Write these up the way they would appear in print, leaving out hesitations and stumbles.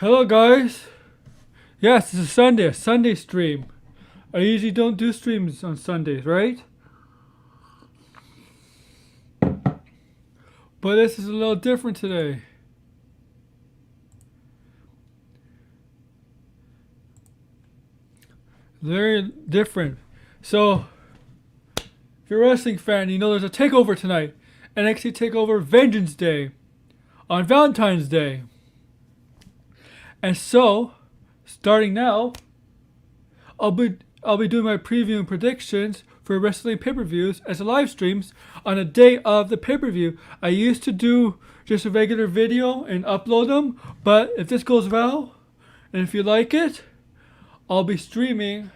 Hello guys. Yes, it's a Sunday stream. I usually don't do streams on Sundays, right? But this is a little different today. Very different. So, if you're a wrestling fan, you know there's a takeover tonight. NXT Takeover Vengeance Day. On Valentine's Day. And so, starting now, I'll be doing my preview and predictions for wrestling pay-per-views as a live streams on the day of the pay-per-view. I used to do just a regular video and upload them, but if this goes well, and if you like it, I'll be streaming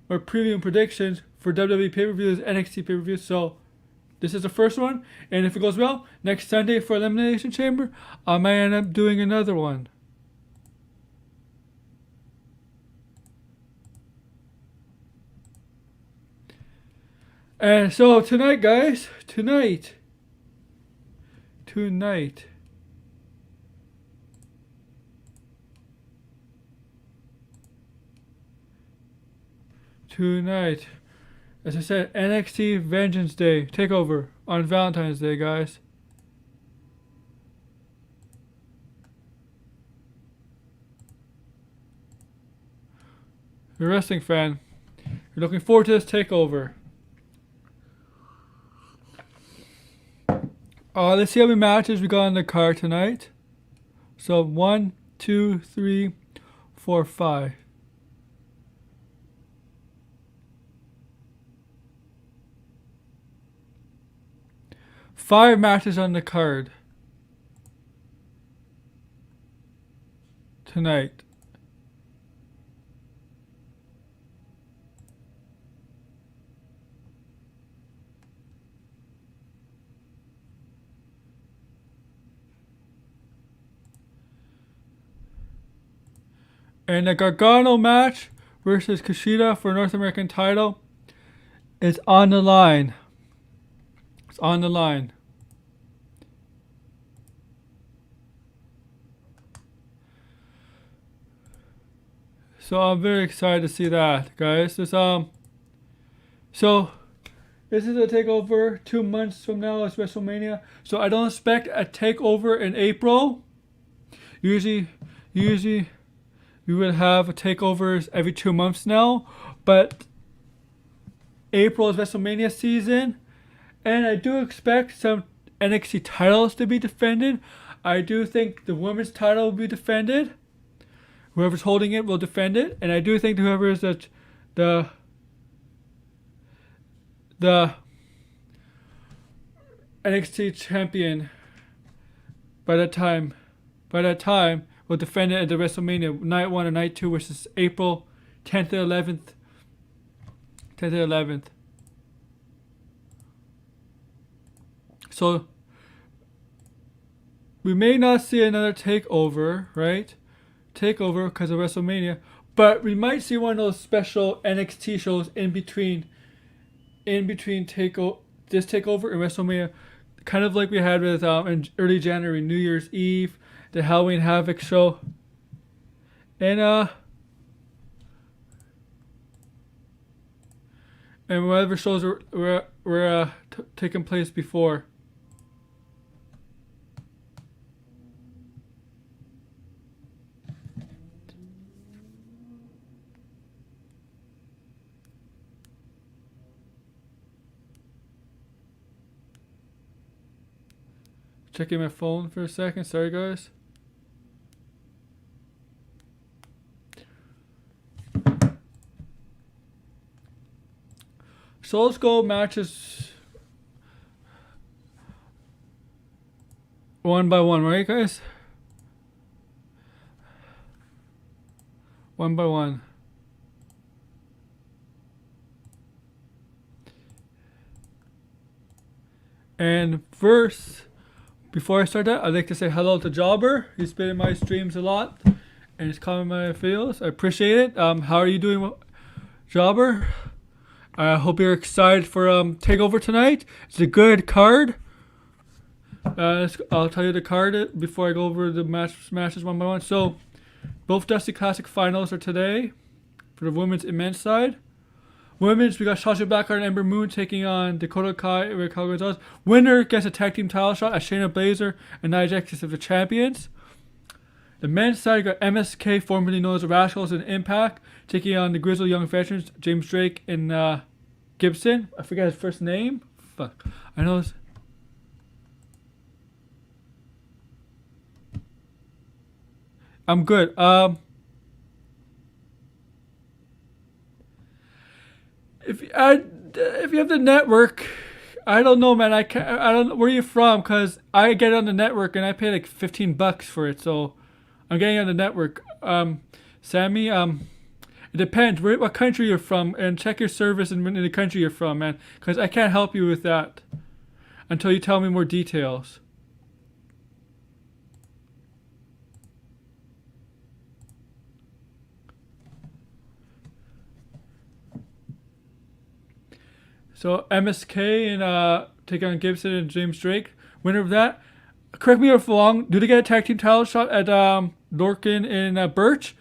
my preview and predictions for WWE pay-per-views, NXT pay-per-views. So this is the first one, and if it goes well, next Sunday for Elimination Chamber, I might end up doing another one. And so tonight, guys, tonight, as I said, NXT Vengeance Day, Takeover on Valentine's Day, guys. You're a wrestling fan. You're looking forward to this takeover. Let's see how many matches we got on the card tonight. So 1, 2, 3, 4, 5. Five matches on the card tonight. And the Gargano match versus Kushida for North American title is on the line. It's on the line. So I'm very excited to see that, guys. So this is a takeover 2 months from now. It's WrestleMania. So I don't expect a takeover in April. Usually we would have takeovers every 2 months now, but April is WrestleMania season, and I do expect some NXT titles to be defended. I do think the women's title will be defended. Whoever's holding it will defend it, and I do think whoever is the NXT champion by that time will defend it at the WrestleMania Night 1 and Night 2, which is April 10th and 11th. 10th and 11th. So, we may not see another takeover, right? Takeover because of WrestleMania. But we might see one of those special NXT shows in between this takeover and WrestleMania. Kind of like we had with in early January, New Year's Eve, the Halloween Havoc show, and whatever shows were taking place before. Checking my phone for a second. Sorry, guys. So let's go matches one by one, right, guys? One by one. And first, before I start that, I'd like to say hello to Jobber. He's been in my streams a lot and he's commenting my videos. I appreciate it. How are you doing, Jobber? I hope you're excited for TakeOver tonight. It's a good card. I'll tell you the card before I go over the matches one by one. So, both Dusty Classic finals are today for the women's and men's side. Women's, we got Shotzi Blackheart and Ember Moon taking on Dakota Kai and Raquel Gonzalez. Winner gets a tag team title shot as Shayna Baszler and Nia Jax as the champions. The men's side, we got MSK, formerly known as the Rascals, and Impact, taking on the Grizzled Young Veterans, James Drake and Gibson. I forget his first name. Fuck. I know this. I'm good. If you have the network, I don't know, man. I don't know where you from, cause I get it on the network and I pay like $15 for it, so I'm getting it on the network. Sammy, it depends what country you're from, and check your service in the country you're from, man, cause I can't help you with that until you tell me more details. So MSK and take on Gibson and James Drake. Winner of that. Correct me if I'm wrong. Do they get a tag team title shot at Lorcan and Birch?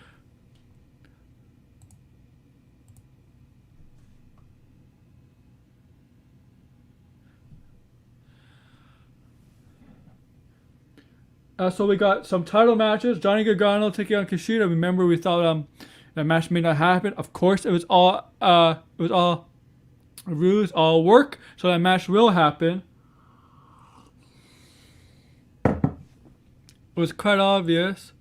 So we got some title matches. Johnny Gargano taking on Kushida. Remember, we thought that match may not happen. Of course, it was all ruse, all work, so that match will happen. It was quite obvious.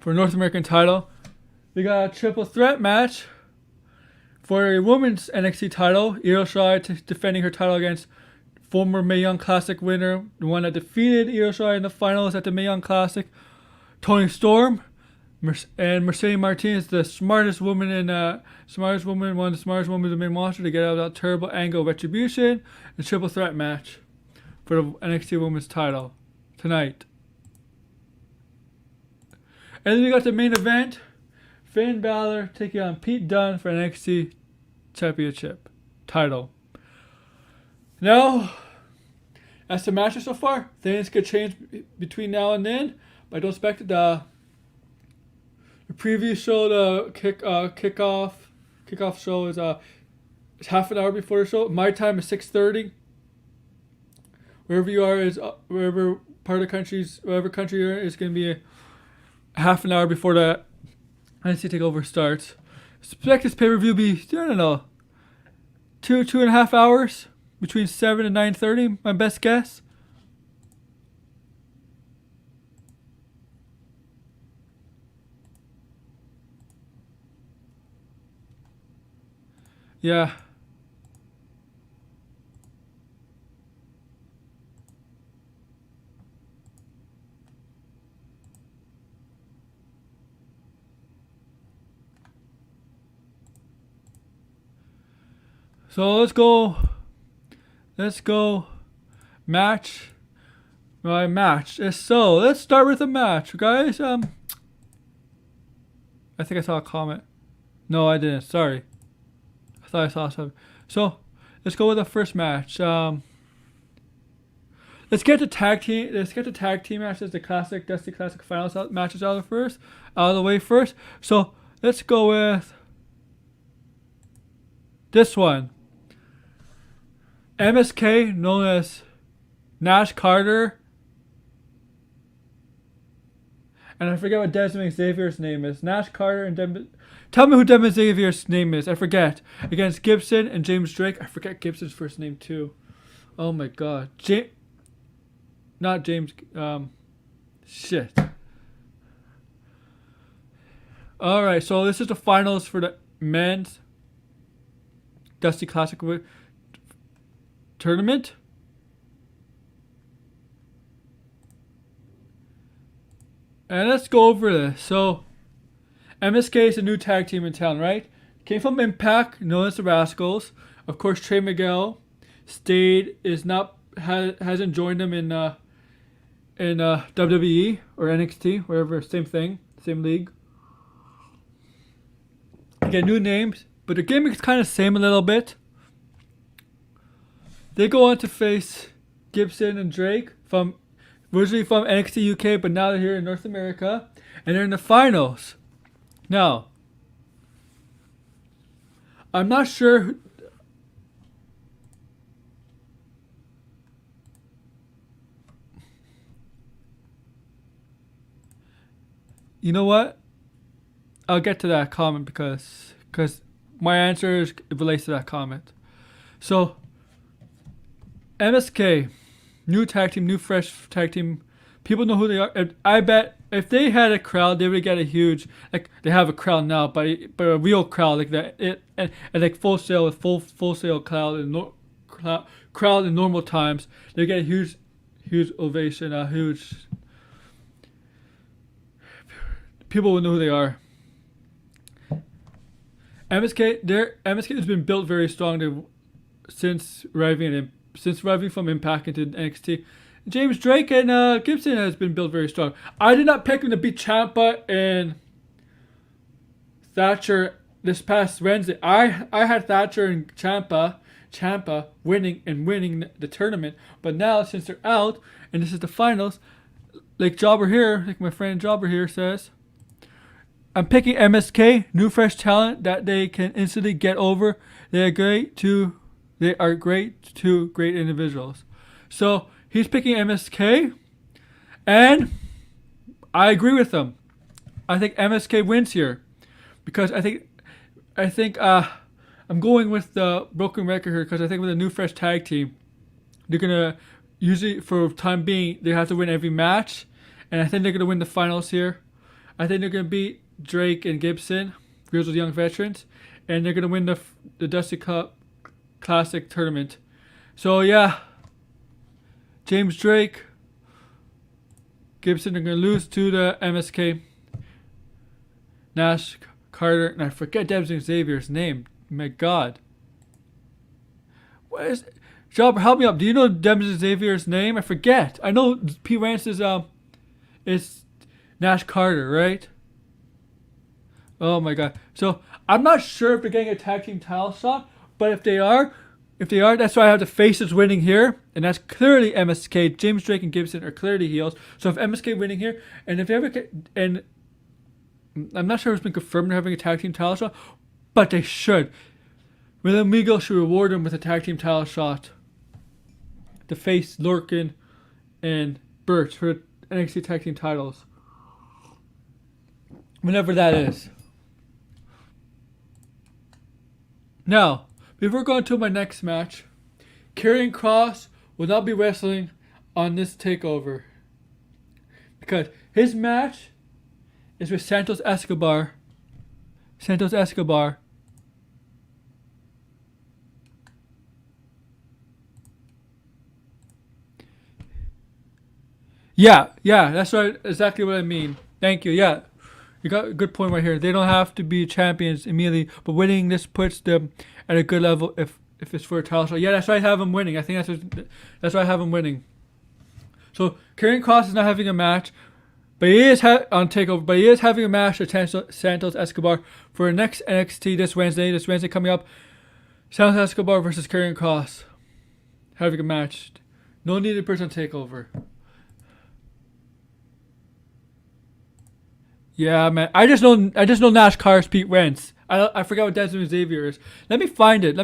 For North American title, we got a triple threat match for a women's NXT title. Io Shirai defending her title against former Mae Young Classic winner, the one that defeated Io Shirai in the finals at the Mae Young Classic, Toni Storm. And Mercedes Martinez, the smartest woman, one of the smartest women in the main roster, to get out of that terrible angle of Retribution. A triple threat match for the NXT Women's title tonight. And then we got the main event: Finn Balor taking on Pete Dunne for NXT Championship title. Now, as the matches so far, things could change between now and then, but I don't expect the previous show, the kickoff show is half an hour before the show. My time is 6:30. Wherever you are is wherever part of the country's whatever country you're in is going to be a half an hour before the NXT Takeover starts. Expect this pay-per-view be, I don't know, 2.5 hours between 7 and 9:30. My best guess. Yeah. So let's go match. My match. So let's start with the match, guys. I think I saw a comment. No, I didn't. Sorry. I thought I saw something. So let's go with the first match. Let's get the tag team matches, the classic Dusty Classic finals matches out of the way first. So let's go with this one. MSK, known as Nash Carter, and I forget what Desmond Xavier's name is. Nash Carter and tell me who Desmond Xavier's name is. I forget. Against Gibson and James Drake. I forget Gibson's first name too. Oh my god. Not James. Shit. Alright, so this is the finals for the men's Dusty Classic tournament. And let's go over this. So, MSK is a new tag team in town, right? Came from Impact, known as the Rascals. Of course, Trey Miguel hasn't joined them in WWE or NXT, wherever, same thing, same league. Again, new names. but the gimmick's kind of same a little bit. They go on to face Gibson and Drake from originally from NXT UK, but now they're here in North America, and they're in the finals. Now, I'm not sure. You know what? I'll get to that comment because my answer relates to that comment. So, MSK, new tag team, new fresh tag team. People know who they are. I bet if they had a crowd, they would get a huge, like they have a crowd now, but a real crowd like that. And like Full Sail with full Sail crowd and crowd in normal times, they get a huge ovation, a huge. People will know who they are. MSK has been built very strong since arriving from Impact into NXT. James Drake and Gibson has been built very strong. I did not pick him to beat Ciampa and Thatcher this past Wednesday. I had Thatcher and Ciampa winning the tournament, but now since they're out and this is the finals, like my friend Jobber here says, I'm picking MSK, new fresh talent that they can instantly get over. They are great two great individuals. So he's picking MSK, and I agree with him. I think MSK wins here because I think I'm going with the broken record here because I think with a new fresh tag team, they're gonna usually for time being they have to win every match, and I think they're gonna win the finals here. I think they're gonna beat Drake and Gibson, Girls with Young Veterans, and they're gonna win the Dusty Cup Classic tournament. So yeah, James Drake, Gibson are gonna lose to the MSK, Nash, Carter, and I forget Devin Xavier's name. My God, what is? Job, help me up. Do you know Devin Xavier's name? I forget. I know P. Rance is Nash Carter, right? Oh my God. So I'm not sure if they're getting a tag team title shot, but if they are, that's why I have the faces winning here, and that's clearly MSK. James Drake and Gibson are clearly heels. So if MSK winning here, and if they ever get, and I'm not sure if it's been confirmed they're having a tag team title shot, but they should. William Regal should reward them with a tag team title shot to face Lorcan and Birch for the NXT tag team titles. Whenever that is. Now, before going to my next match, Karrion Kross will not be wrestling on this takeover because his match is with Santos Escobar. Yeah, that's right. Exactly what I mean. Thank you. Yeah. You got a good point right here. They don't have to be champions immediately, but winning this puts them at a good level if it's for a title shot. Yeah, that's why I have them winning. I think that's why I have them winning. So Karrion Kross is not having a match, but he is on Takeover. But he is having a match with Santos Escobar for the next NXT this Wednesday. This Wednesday coming up, Santos Escobar versus Karrion Kross having a match. No needed person Takeover. Yeah, man. I just know Nash Carter's Pete Wentz. I forgot what Desmond Xavier is. Let me find it.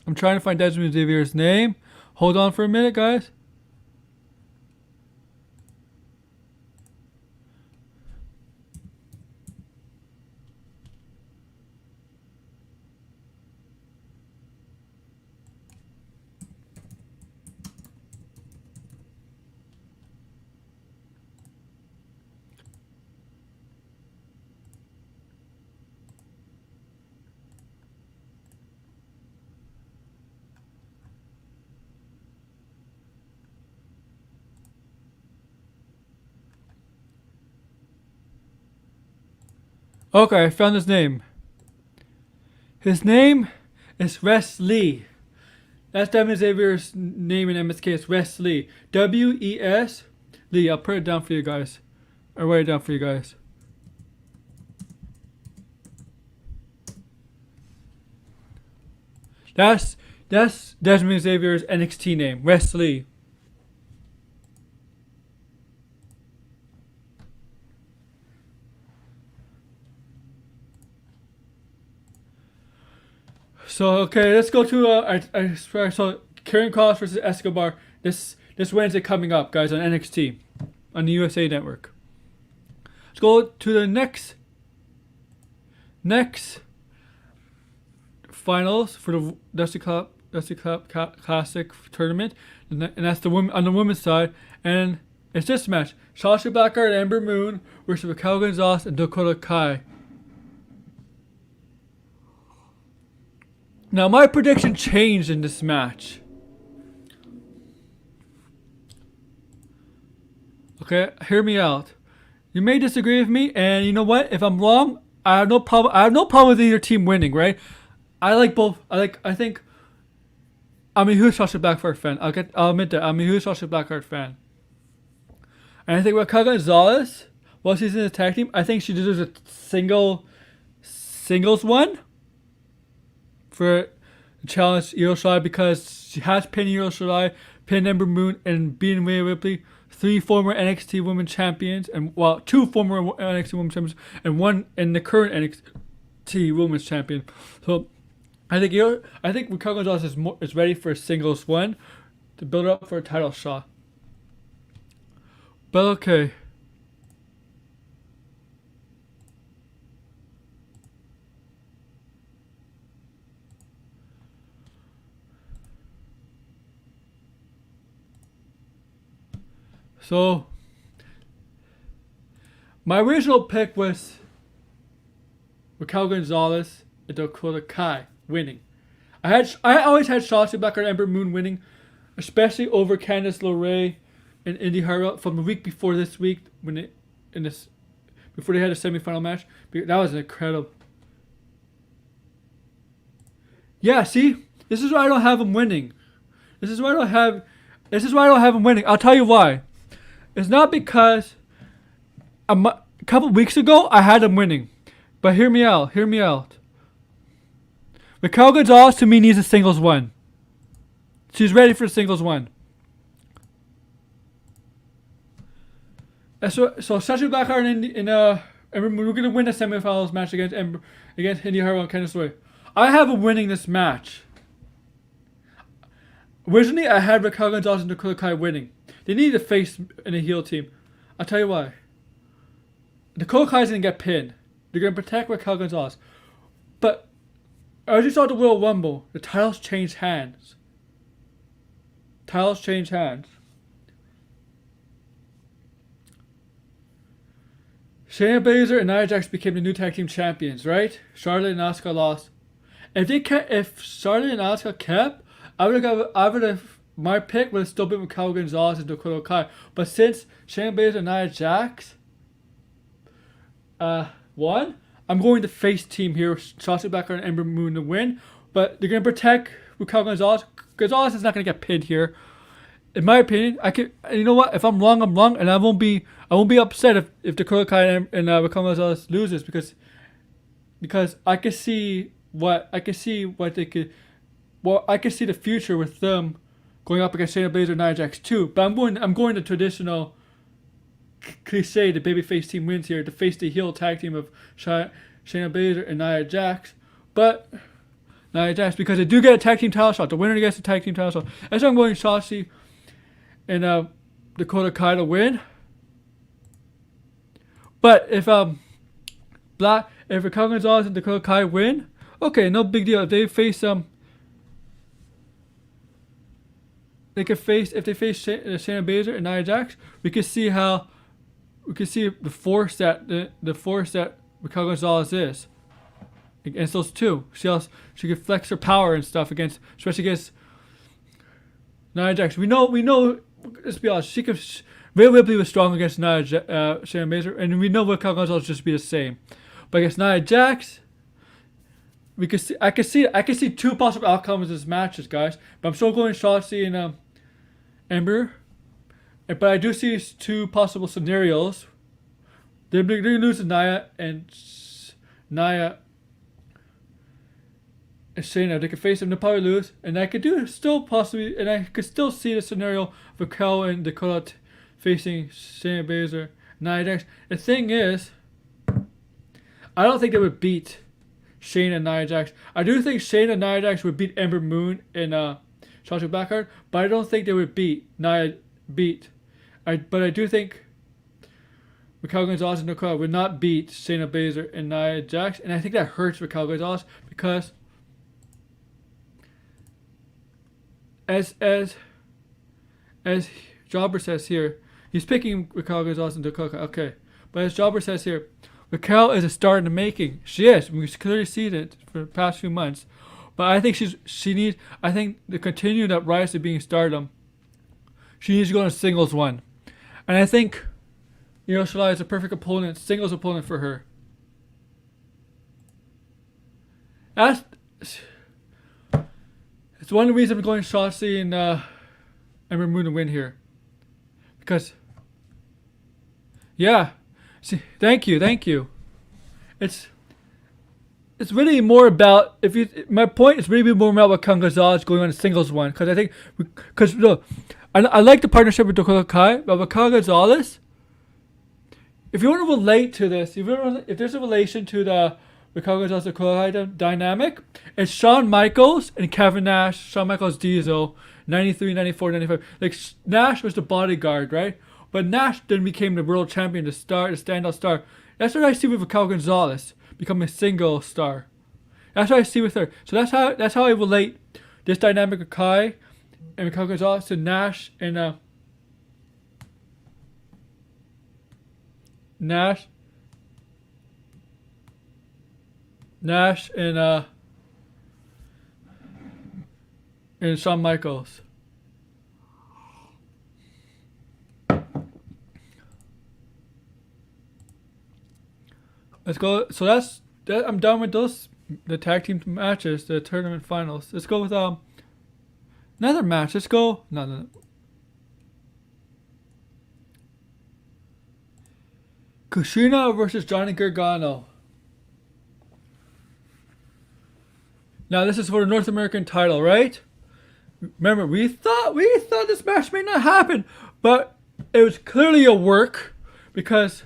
I'm trying to find Desmond Xavier's name. Hold on for a minute, guys. Okay, I found his name. His name is Wes Lee. That's Devin Xavier's name in MSK. It's Wes Lee. W-E-S Lee. I'll put it down for you guys. I'll write it down for you guys. That's Desmond Xavier's NXT name, Wes Lee. So okay, let's go to I saw Karen Cross versus Escobar this Wednesday coming up, guys, on NXT on the USA Network. Let's go to the next finals for the Dusty Cup Classic tournament, and that's the women on the women's side, and it's this match: Shotzi Blackheart and Ember Moon versus Raquel Gonzalez and Dakota Kai. Now, my prediction changed in this match. Okay, hear me out. You may disagree with me, and you know what? If I'm wrong, I have no problem. I have no problem with either team winning, right? I like both. I think. I'm a huge Shotzi Blackheart fan. I'll admit that. I'm a huge Shotzi Blackheart fan. And I think Raquel Gonzalez, while she's in the tag team, I think she deserves a singles one for challenge Io Shirai, because she has pinned Io Shirai, pinned Ember Moon, and beaten Rhea Ripley, 3 former NXT Women Champions, and 2 former NXT Women Champions, and 1 in the current NXT Women's Champion. So I think Raquel Gonzalez is ready for a singles one to build up for a title shot. But okay. So, my original pick was Raquel Gonzalez and Dakota Kai winning. I always had Shotzi Blackheart and Ember Moon winning, especially over Candice LeRae and Indy Hartwell from the week before this week before they had a semifinal match. That was incredible. Yeah, see, this is why I don't have them winning. This is why I don't have them winning. I'll tell you why. It's not because a couple weeks ago I had them winning, but hear me out. Raquel Gonzalez to me needs a singles one. She's ready for a singles one. So Shotzi Blackheart and we're gonna win the semifinals match against Indy Hartwell and Candice LeRae. I have them winning this match. Originally, I had Raquel Gonzalez and Dakota Kai winning. They need a face in a heel team. I'll tell you why. Dakota Kai's gonna get pinned. They're gonna protect Raquel Gonzalez. But as you saw the Royal Rumble, the titles changed hands. Shayna Baszler and Nia Jax became the new tag team champions, right? Charlotte and Asuka lost. If Charlotte and Asuka kept, my pick would have still been Raquel Gonzalez and Dakota Kai. But since Shayna Baszler and Nia Jax won, I'm going to face team here. Shotzi Blackheart and Ember Moon to win. But they're going to protect Raquel Gonzalez. Gonzalez is not going to get pinned here. In my opinion, you know what? If I'm wrong, I'm wrong, and I won't be upset if Dakota Kai and Raquel Gonzalez loses, because I can see what they could. Well, I can see the future with them going up against Shayna Baszler and Nia Jax too. But I'm going the traditional cliche, the babyface team wins here, to face the heel tag team of Shayna Baszler and Nia Jax. But Nia Jax, because they do get a tag team title shot. The winner gets a tag team title shot. That's why I'm going Shotzi and Dakota Kai to win. But if Raquel Gonzalez and Dakota Kai win, okay, no big deal. If they face if they face Shayna Baszler and Nia Jax, we can see the force that Raquel Gonzalez is against those two. She can flex her power and stuff especially against Nia Jax. We know. Let's be honest. Rhea Ripley was strong against Shayna Baszler, and we know Raquel Gonzalez just be the same. But against Nia Jax, we could see. I could see two possible outcomes of this matches, guys. But I'm still going Shotzi and Ember. But I do see two possible scenarios. They're going to lose to Nia and Shayna. They could face them. They'll probably lose, and I could still see the scenario of Raquel and Dakota facing Shayna Baszler, Nia Jax. The thing is, I don't think they would beat Shayna and Nia Jax. I do think Shayna and Nia Jax would beat Ember Moon and Shotzi Blackheart, but I don't think they would but I do think Raquel Gonzalez and Dakota would not beat Shayna Baszler and Nia Jax, and I think that hurts Raquel Gonzalez because as Jobber says here, he's picking Raquel Gonzalez and Dakota. Okay, but as Jobber says here, Raquel is a star in the making. She is. We clearly see it for the past few months. But I think I think to continue that rise to being stardom, she needs to go on a singles one. And I think Io Shirai is a perfect opponent, singles opponent for her. It's one reason I'm going Shotzi and Ember Moon to win here. Because, yeah. See, thank you. It's really more about my point is really more about Raquel Gonzalez going on a singles one, because I think I like the partnership with Dakota Kai, but Raquel Gonzalez, if you want to relate to this, if there's a relation to the Raquel Gonzalez Dakota Kai dynamic, it's Shawn Michaels and Kevin Nash, Shawn Michaels Diesel, 93, 94, 95. Like Nash was the bodyguard, right? But Nash then became the world champion, the standout star. That's what I see with Raquel Gonzalez, becoming a single star. That's what I see with her. So that's how I relate this dynamic of Kai and Raquel Gonzalez to Nash and Nash and Shawn Michaels. Let's go. So I'm done with the tag team matches, the tournament finals. Let's go with another match. Let's go. No. Kushina versus Johnny Gargano. Now this is for the North American title, right? Remember, we thought this match may not happen, but it was clearly a work because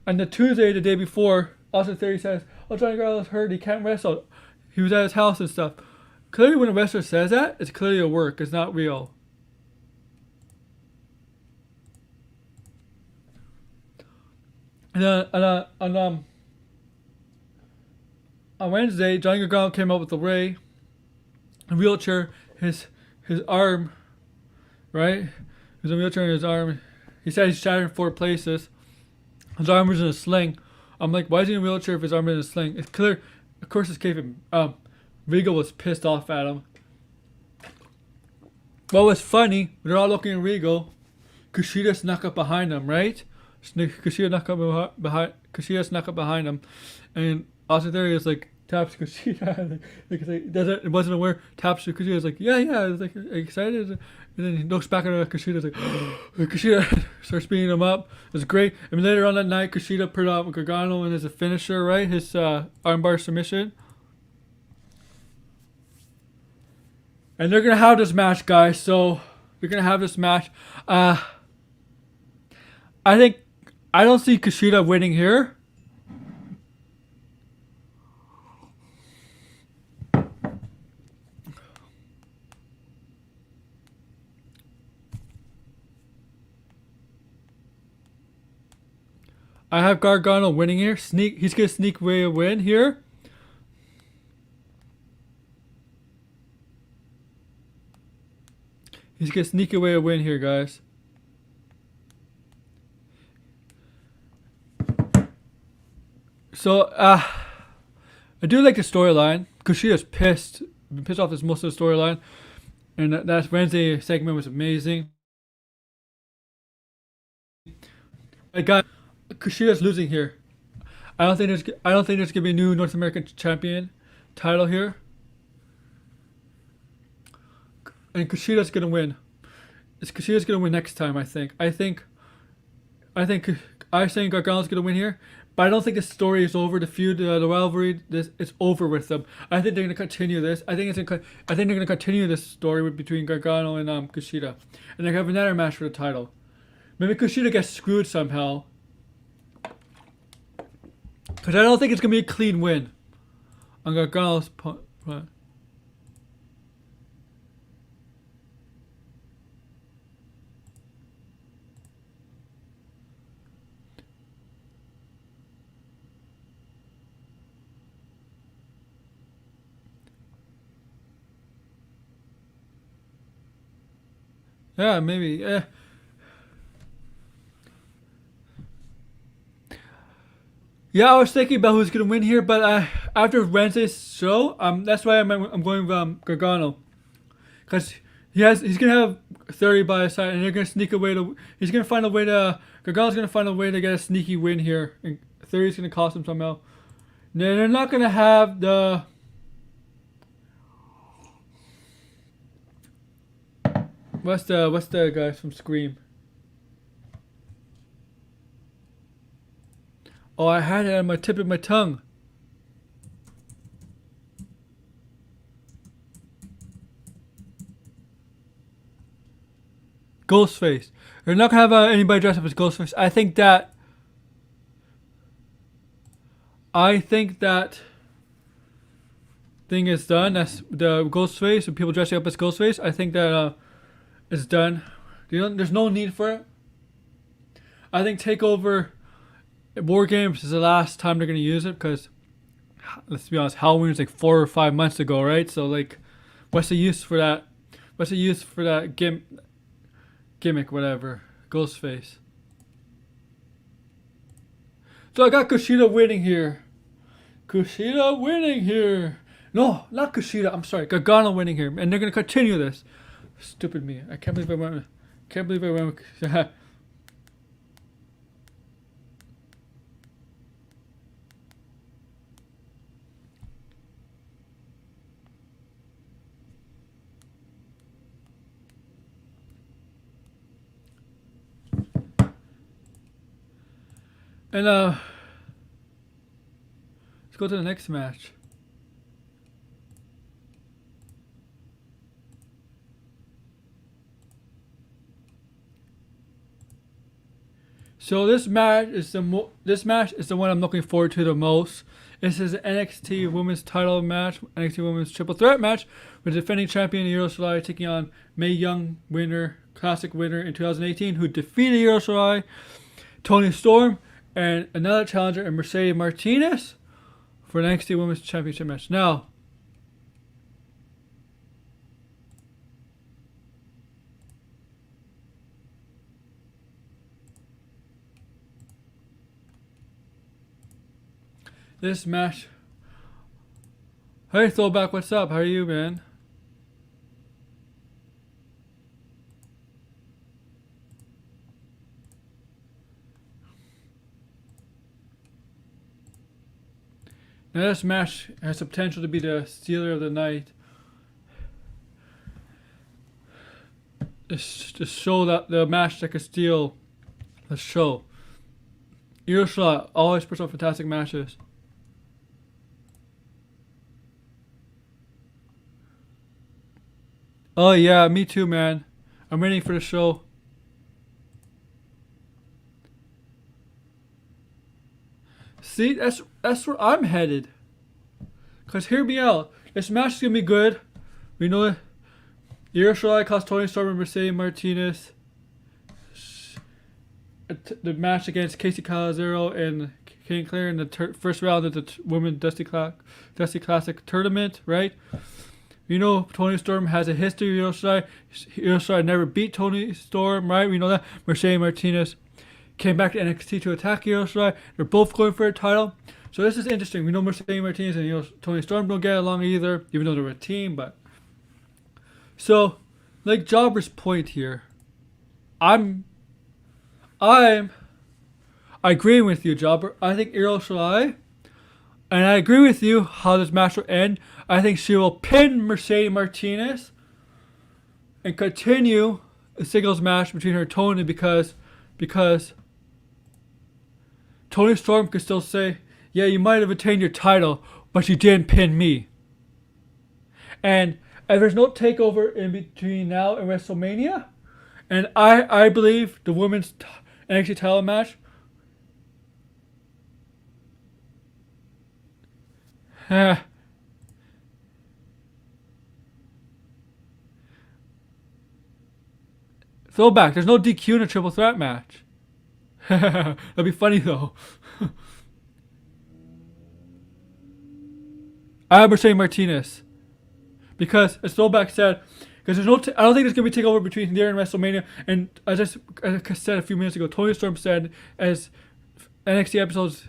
on the Tuesday, the day before, Austin Theory says, "Oh, Johnny Gargano's hurt. He can't wrestle. He was at his house and stuff." Clearly, when a wrestler says that, it's clearly a work. It's not real. And on Wednesday, Johnny Gargano came up with a way, a wheelchair, his arm, right? There's a wheelchair in his arm. He said he's shattered in 4 places. His arm was in a sling. I'm like, why is he in a wheelchair if his arm is in a sling? It's clear. Of course, it's cave. Regal was pissed off at him. What was funny, they're all looking at Regal. Kushida snuck up behind him, right? Kushida snuck up behind him. And Austin Theory is like, taps Kushida. It wasn't aware. Taps Kushida. Is like, yeah. I was like excited. And then he looks back at Kushida. Like, Kushida starts beating him up. It's great. I mean, later on that night, Kushida put out Gargano and as a finisher, right? His armbar submission. And they're gonna have this match, guys. So they're gonna have this match. I don't see Kushida winning here. I have Gargano winning here. He's gonna sneak away a win here. He's gonna sneak away a win here, guys. So, I do like the storyline. Kushida's pissed. Been pissed off this most of the storyline. And that Wednesday segment was amazing. Kushida's losing here. I don't think there's gonna be a new North American champion title here. And Kushida's gonna win. Kushida's gonna win next time. I think Gargano's gonna win here. But I don't think the story is over. The feud, the rivalry, it's over with them. I think they're gonna continue this. I think they're gonna continue this story between Gargano and Kushida, and they're gonna have another match for the title. Maybe Kushida gets screwed somehow. Because I don't think it's going to be a clean win on Gargano's part. Yeah, maybe. Yeah, I was thinking about who's gonna win here, but after Wednesday's show, that's why I'm going with Gargano, because he's gonna have 30 by his side, and they're gonna sneak a way to. He's gonna find a way to. Gargano's gonna find a way to get a sneaky win here, and 30 is gonna cost him somehow. They're not gonna have the. What's the guy from Scream? Oh, I had it on my tip of my tongue. Ghostface. They're not gonna have anybody dressed up as Ghostface. I think that thing is done. That's the Ghostface and people dressing up as Ghostface. I think that it's done. There's no need for it. I think Takeover War Games is the last time they're gonna use it, because let's be honest, Halloween was like 4 or 5 months ago, right? So like, what's the use for that? What's the use for that gimmick, whatever, Ghostface? So I got Kushida winning here. Kushida winning here. No, not Kushida. I'm sorry, Gargano winning here, and they're gonna continue this. Stupid me. I can't believe I went. And let's go to the next match. So this match is the one I'm looking forward to the most. This is an NXT Women's Title match, NXT Women's Triple Threat match, with defending champion Io Shirai taking on Mae Young Classic winner in 2018, who defeated Io Shirai, Toni Storm, and another challenger in Mercedes Martinez for an NXT Women's Championship match. Now, this match. Hey, Throwback, what's up? How are you, man? Now, this match has the potential to be the stealer of the night. To show that the match that could steal the show. Io Shirai always puts on fantastic matches. Oh yeah, me too, man. I'm waiting for the show. See, that's where I'm headed. Cause hear me out. This match is gonna be good. We know it. Io Shirai cost Toni Storm and Mercedes Martinez. The match against Casey Calzero and Kane Clare in the first round of the Women's Dusty Classic tournament, right? You know, Toni Storm has a history with Io Shirai. Io Shirai never beat Toni Storm, right? We know that. Mercedes Martinez came back to NXT to attack Io Shirai. They're both going for a title. So this is interesting. We know Mercedes Martinez and Toni Storm don't get along either, even though they're a team. But so, like Jobber's point here, I'm I agree with you, Jobber. I think Io Shirai, and I agree with you how this match will end. I think she will pin Mercedes Martinez and continue a singles match between her and Tony because Tony Storm could still say, yeah, you might have attained your title, but you didn't pin me. And if there's no takeover in between now and WrestleMania, and I believe the women's NXT title match throwback, there's no DQ in a triple threat match. That'd be funny though. I have Mercedes Martinez. Because as Throwback said, because there's no, I don't think there's gonna be takeover between there and WrestleMania. And as I said a few minutes ago, Tony Storm said as NXT episodes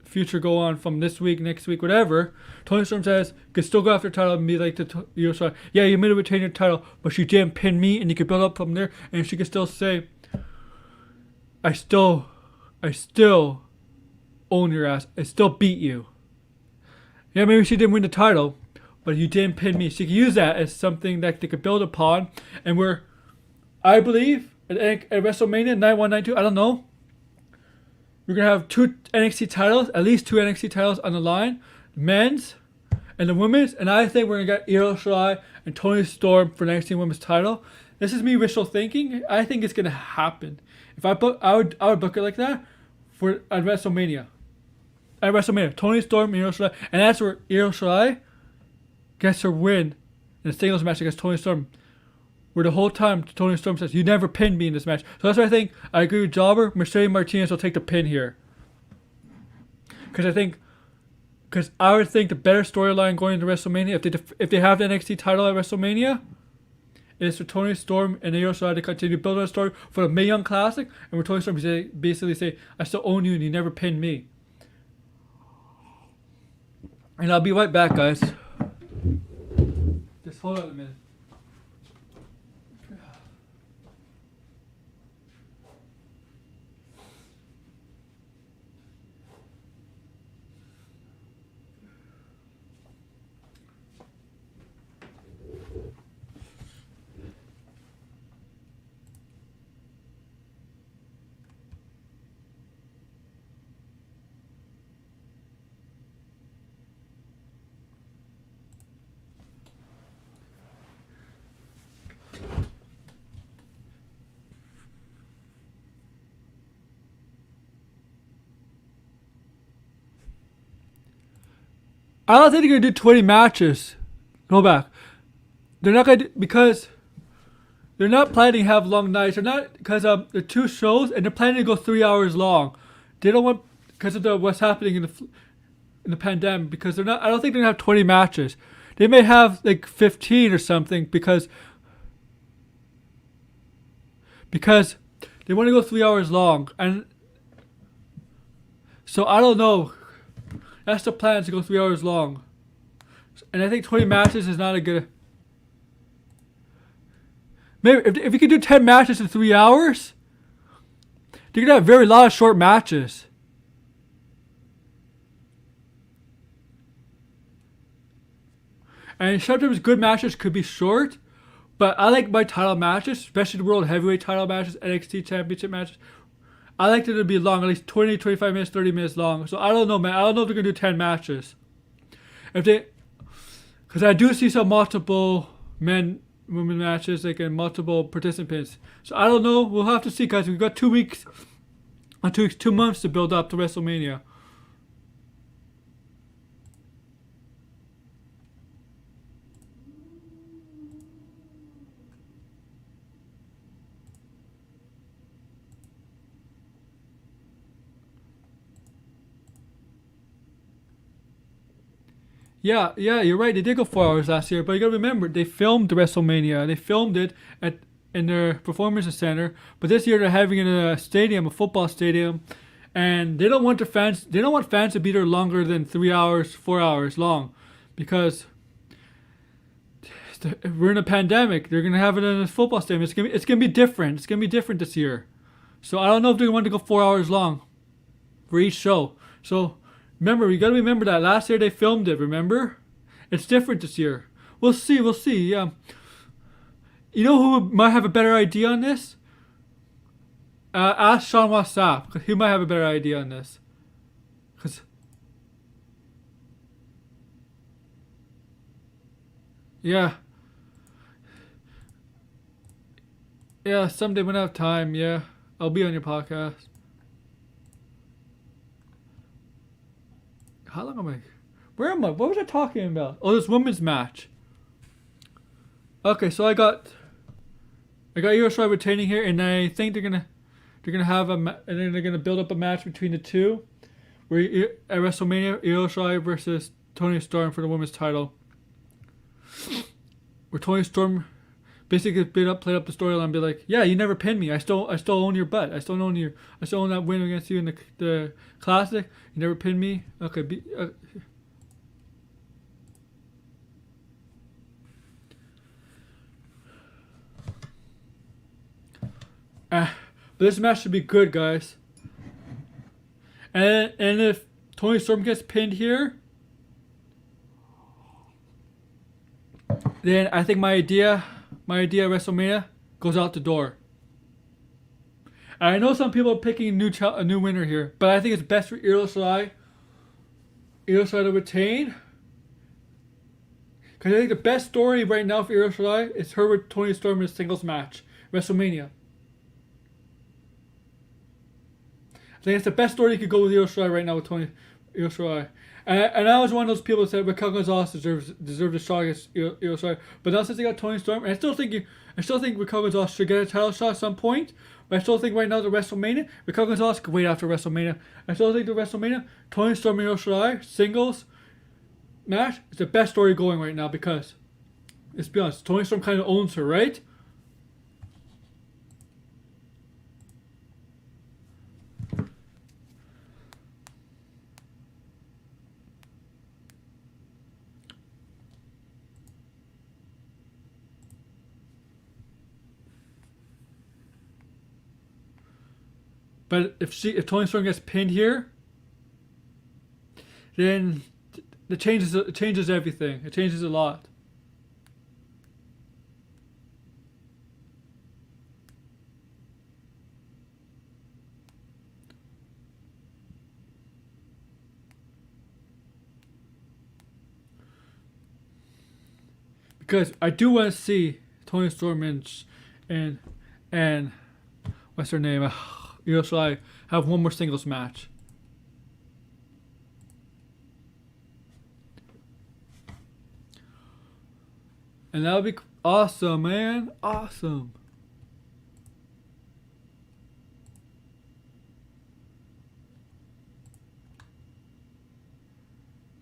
future go on from this week, next week, whatever, Tony Storm says could still go after the title and be like to yeah, you may have retained your title, but you didn't pin me, and you could build up from there, and she could still say, I still own your ass. I still beat you. Yeah, maybe she didn't win the title, but you didn't pin me. She could use that as something that they could build upon. And I believe, at WrestleMania, Night 1, Night 2, I don't know, we're going to have two NXT titles, at least two NXT titles on the line, men's and the women's. And I think we're going to get Io Shirai and Toni Storm for the NXT women's title. This is me wishful thinking. I think it's going to happen. If I would book it like that at WrestleMania. At WrestleMania, Toni Storm and Io Shirai. And that's where Io Shirai gets her win in a singles match against Toni Storm, where the whole time Toni Storm says, you never pinned me in this match. So that's why I think I agree with Jobber. Mercedes Martinez will take the pin here. Because I would think the better storyline going into WrestleMania, if they have the NXT title at WrestleMania, is for Toni Storm and Io Shirai to continue building a story for the Mae Young Classic, and where Toni Storm basically say, I still own you and you never pinned me. And I'll be right back, guys. Just hold on a minute. I don't think they're going to do 20 matches. Go back. They're not going to, because they're not planning to have long nights. They're not, because they're two shows and they're planning to go 3 hours long. They don't want, because of what's happening in the pandemic, because I don't think they're going to have 20 matches. They may have like 15 or something because they want to go 3 hours long. And so I don't know. That's the plan, to go 3 hours long. And I think 20 matches is not a good... Maybe if you could do 10 matches in 3 hours, you're going to have very lot of short matches. And sometimes good matches could be short, but I like my title matches, especially the World Heavyweight title matches, NXT Championship matches. I like them to be long, at least 20, 25 minutes, 30 minutes long. So I don't know, man. I don't know if they're going to do 10 matches. Because I do see some multiple women matches, like, and multiple participants. So I don't know. We'll have to see, guys. We've got 2 weeks, 2 months to build up to WrestleMania. Yeah, you're right. They did go 4 hours last year, but you gotta remember they filmed the WrestleMania. They filmed it in their performance center, but this year they're having it in a stadium, a football stadium, and they don't want fans to be there longer than 3 hours, 4 hours long, because we're in a pandemic. They're gonna have it in a football stadium. It's gonna be different. It's gonna be different this year. So I don't know if they want to go 4 hours long. for each show. So remember, you gotta remember that last year they filmed it. Remember, it's different this year. We'll see. We'll see. Yeah. You know who might have a better idea on this? Ask Sean Wassap, because he might have a better idea on this. Cause yeah, yeah. Someday when I have time, yeah, I'll be on your podcast. How long am I? Where am I? What was I talking about? Oh, this women's match. Okay, so I got Io Shirai retaining here, and I think they're gonna have and then they're gonna build up a match between the two, where at WrestleMania, Io Shirai versus Toni Storm for the women's title. Where Toni Storm basically played up the storyline, and be like, "Yeah, you never pinned me. I still own your butt. I still own that win against you in the classic. You never pinned me. Okay, but this match should be good, guys. And if Toni Storm gets pinned here, then I think my idea of WrestleMania goes out the door. And I know some people are picking a new winner here, but I think it's best for Io Shirai to retain. Because I think the best story right now for Io Shirai is her with Toni Storm in a singles match, WrestleMania. I think it's the best story you could go with Io Shirai right now with Io Shirai. And I was one of those people that said Raquel Gonzalez deserves a shot against Io Shirai. But now since they got Toni Storm, and I still think Raquel Gonzalez should get a title shot at some point. But I still think right now the WrestleMania, Raquel Gonzalez could wait after WrestleMania. I still think the WrestleMania, Toni Storm and Io Shirai singles match is the best story going right now because, let's be honest, Toni Storm kind of owns her, right? But if Toni Storm gets pinned here, then it changes everything. It changes a lot. Because I do want to see Toni Storm and what's her name? Io Shirai have one more singles match. And that would be awesome, man. Awesome.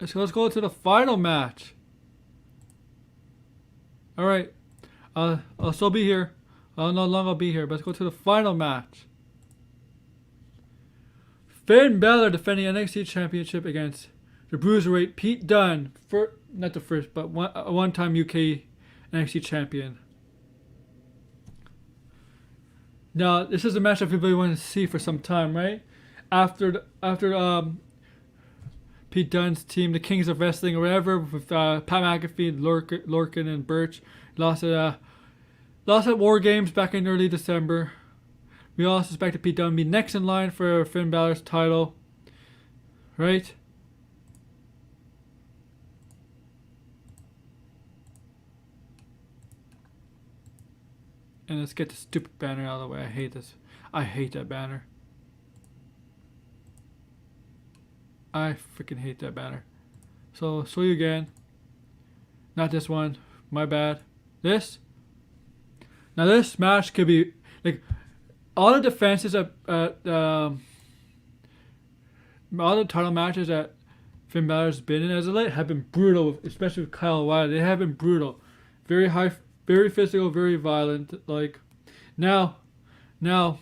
Let's go to the final match. Alright. I'll still be here. I don't know how long I'll be here, but let's go to the final match. Finn Balor defending NXT Championship against the Bruiserweight Pete Dunne, not the first, but one-time UK NXT Champion. Now, this is a match everybody wanted to see for some time, right? After Pete Dunne's team, the Kings of Wrestling or whatever, with Pat McAfee, Lorcan, and Birch, lost at War Games back in early December. We all suspected Pete Dunne to be next in line for Finn Balor's title. Right? And let's get the stupid banner out of the way. I hate this. I hate that banner. I freaking hate that banner. So, I'll show you again. Not this one. My bad. This. Now this match could be like all the defenses all the title matches that Finn Balor's been in as of late have been brutal, especially with Kyle O'Reilly. They have been brutal. Very high, very physical, very violent. Like now, and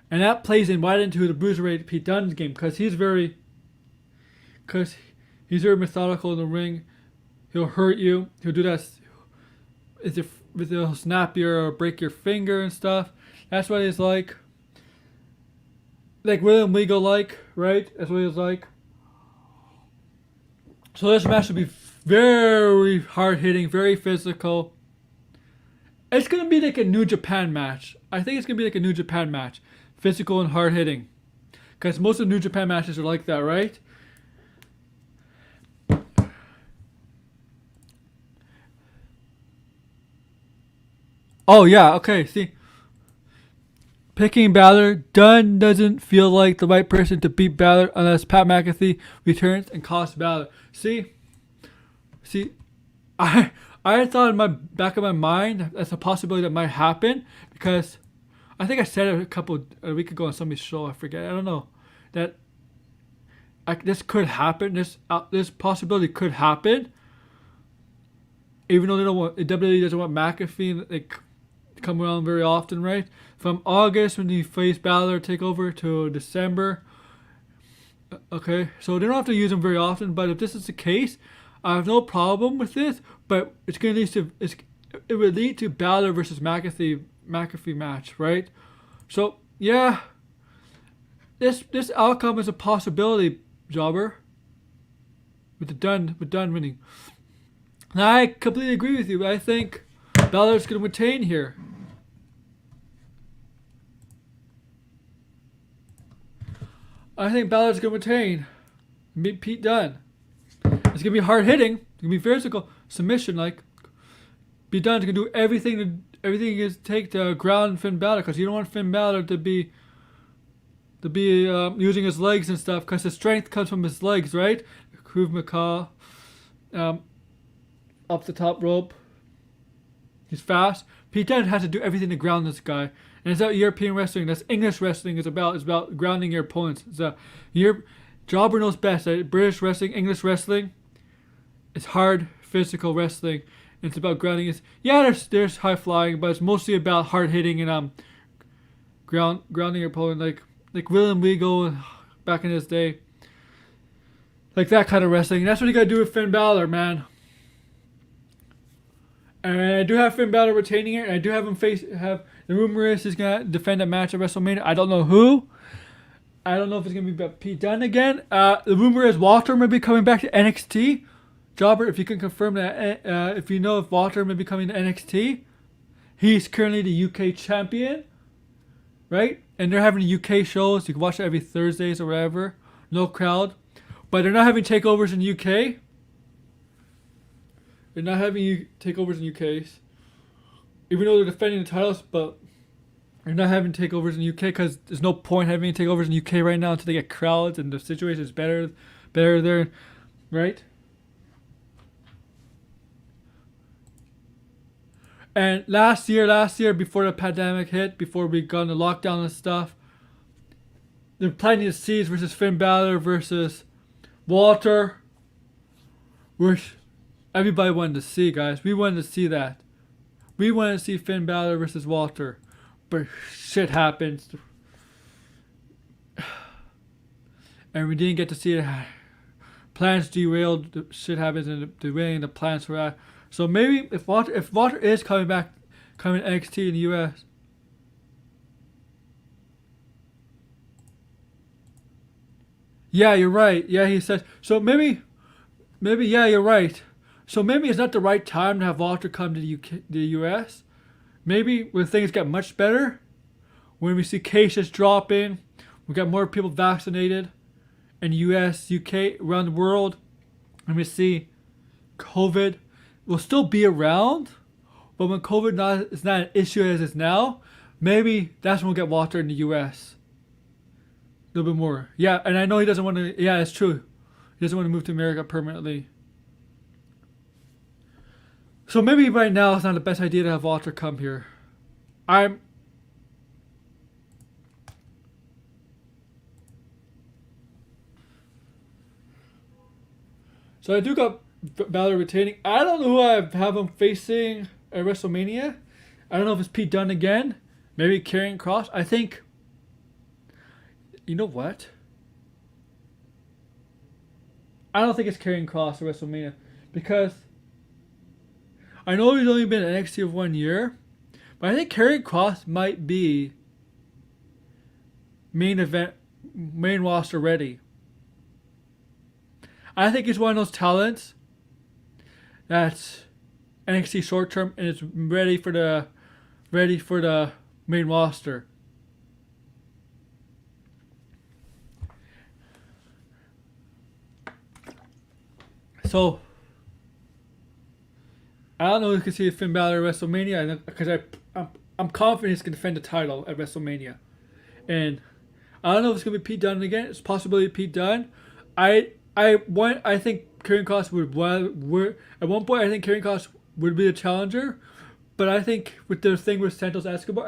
that plays in right into the Bruiserweight Pete Dunne's game because he's very methodical in the ring. He'll hurt you. He'll do that. He'll snap your or break your finger and stuff. That's what he's like. like William Legal like, right? That's what he was like. So this match will be very hard hitting, very physical. It's gonna be like a New Japan match. I think it's gonna be like a New Japan match, physical and hard hitting, because most of the New Japan matches are like that, right? Oh yeah, okay. See, picking Balor, Dunn doesn't feel like the right person to beat Balor unless Pat McAfee returns and costs Balor. See, I thought in my back of my mind that's a possibility that might happen because I think I said it a week ago on somebody's show. I forget. I don't know that this could happen. This possibility could happen. Even though they don't want WWE doesn't want McAfee like come around very often, right? From August when he faced Balor Takeover to December. Okay, so they don't have to use him very often. But if this is the case, I have no problem with this. But it's gonna lead to it would lead to Balor versus McAfee match, right? So yeah, this outcome is a possibility, Jobber. With Dunn winning. And I completely agree with you. I think Balor's gonna retain here. I think Balor's gonna retain. Meet Pete Dunne. It's gonna be hard hitting. It's gonna be physical submission. Like Pete Dunne's gonna do everything is take to ground Finn Balor because you don't want Finn Balor to be using his legs and stuff because his strength comes from his legs, right? Groove McCaw, up the top rope. He's fast. Pete Dunne has to do everything to ground this guy. And it's not European wrestling. That's English wrestling. It's about grounding your opponents. Jobber knows best. Right? British wrestling, English wrestling. It's hard physical wrestling. And it's about grounding. There's high flying, but it's mostly about hard hitting and grounding your opponent, like William Regal back in his day. Like that kind of wrestling. And that's what you gotta do with Finn Balor, man. And I do have Finn Balor retaining it. And I do have him the rumor is he's gonna defend a match at WrestleMania. I don't know who. I don't know if it's gonna be Pete Dunne again. The rumor is Walter may be coming back to NXT. Jobber, if you can confirm that, if you know if Walter may be coming to NXT, he's currently the UK champion, right? And they're having UK shows. You can watch it every Thursdays or whatever. No crowd, but they're not having takeovers in UK. They're not having takeovers in UK, even though they're defending the titles. But they're not having takeovers in UK because there's no point having takeovers in UK right now until they get crowds and the situation is better there, right? And last year, before the pandemic hit, before we got into lockdown and stuff, they're planting the seeds versus Finn Balor versus Walter, which everybody wanted to see, guys. We wanted to see that. We wanted to see Finn Balor versus Walter. But shit happens. And we didn't get to see it. Plans derailed. Shit happens and derailing the plans for that. So maybe if Walter is coming to NXT in the US. Yeah, you're right. Yeah, he says. So maybe yeah, you're right. So maybe it's not the right time to have Walter come to the US. Maybe when things get much better, when we see cases dropping, we got more people vaccinated in the US, UK, around the world, and we see COVID will still be around, but when COVID is not an issue as it is now, maybe that's when we'll get Walter in the US. A little bit more. Yeah, and I know he doesn't want to, yeah, it's true. He doesn't want to move to America permanently. So maybe right now it's not the best idea to have Walter come here. So I do got Balor retaining. I don't know who I have him facing at WrestleMania. I don't know if it's Pete Dunne again. Maybe Karrion Kross. I think. You know what? I don't think it's Karrion Kross at WrestleMania because I know he's only been at NXT of 1 year, but I think Karrion Kross might be main event main roster ready. I think he's one of those talents that's NXT short term and it's ready for the main roster. So I don't know if you can see Finn Balor at WrestleMania because I'm confident he's gonna defend the title at WrestleMania, and I don't know if it's gonna be Pete Dunne again. It's possibly Pete Dunne. I think Karrion Kross would at one point I think Karrion Kross would be the challenger, but I think with the thing with Santos Escobar,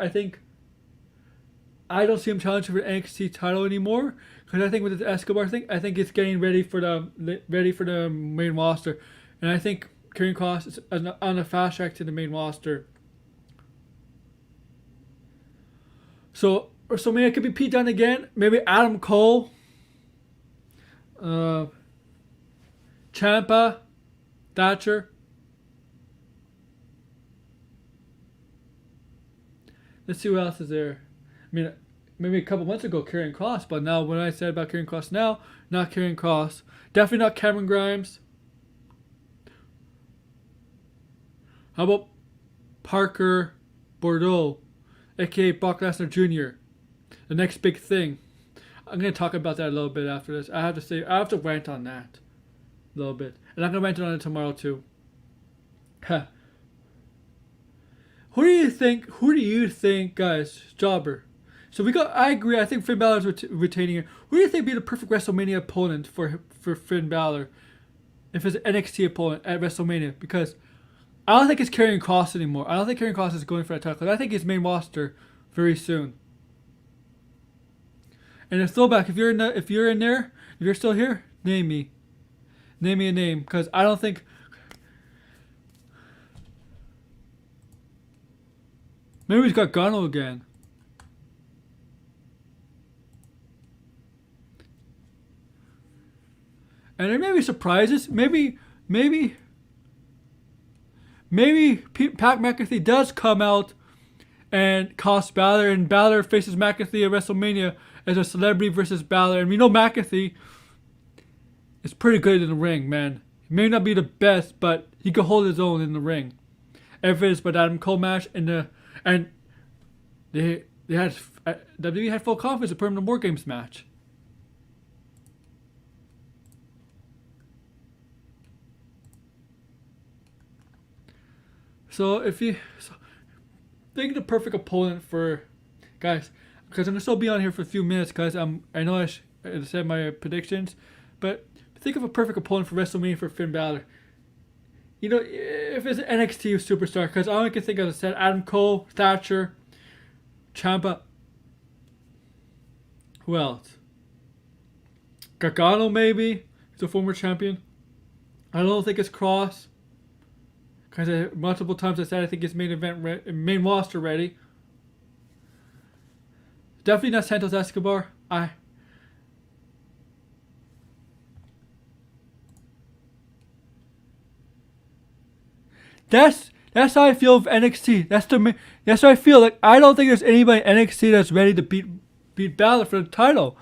I don't see him challenging for the NXT title anymore because I think with the Escobar thing, I think it's getting ready for the main roster, and I think Karrion Kross is on a fast track to the main roster. So maybe it could be Pete Dunne again. Maybe Adam Cole, Ciampa, Thatcher. Let's see what else is there. I mean, maybe a couple months ago, Karrion Kross, but now when I said about Karrion Kross now, not Karrion Kross. Definitely not Cameron Grimes. How about Parker Bordeaux, aka Brock Lesnar Jr.? The next big thing. I'm going to talk about that a little bit after this. I have to rant on that a little bit. And I'm going to rant on it tomorrow too. Huh. Who do you think, guys, Jobber? So I agree, I think Finn Balor's retaining it. Who do you think would be the perfect WrestleMania opponent for Finn Balor? If it's an NXT opponent at WrestleMania? Because I don't think it's Karrion Kross anymore. I don't think Karrion Kross is going for that title. I think it's main roster very soon. And a throwback, if you're in there, if you're still here, name me a name, because I don't think. Maybe he's got Gargano again. And there may be surprises. Maybe Pat McAfee does come out and cost Balor, and Balor faces McAfee at WrestleMania as a celebrity versus Balor. And we know McAfee is pretty good in the ring, man. He may not be the best, but he could hold his own in the ring. Evidence by Adam Cole match and they had WWE had full confidence to put him in the War Games match. So think the perfect opponent for guys, because I'm gonna still be on here for a few minutes, guys. I know I said my predictions, but think of a perfect opponent for WrestleMania for Finn Balor. You know, if it's an NXT superstar, because I only can think, as I said, Adam Cole, Thatcher, Ciampa. Who else? Gargano maybe. He's a former champion. I don't think it's Kross. Because multiple times I said I think it's main roster ready. Definitely not Santos Escobar. That's how I feel of NXT. That's how I feel. Like, I don't think there's anybody in NXT that's ready to beat Balor for the title.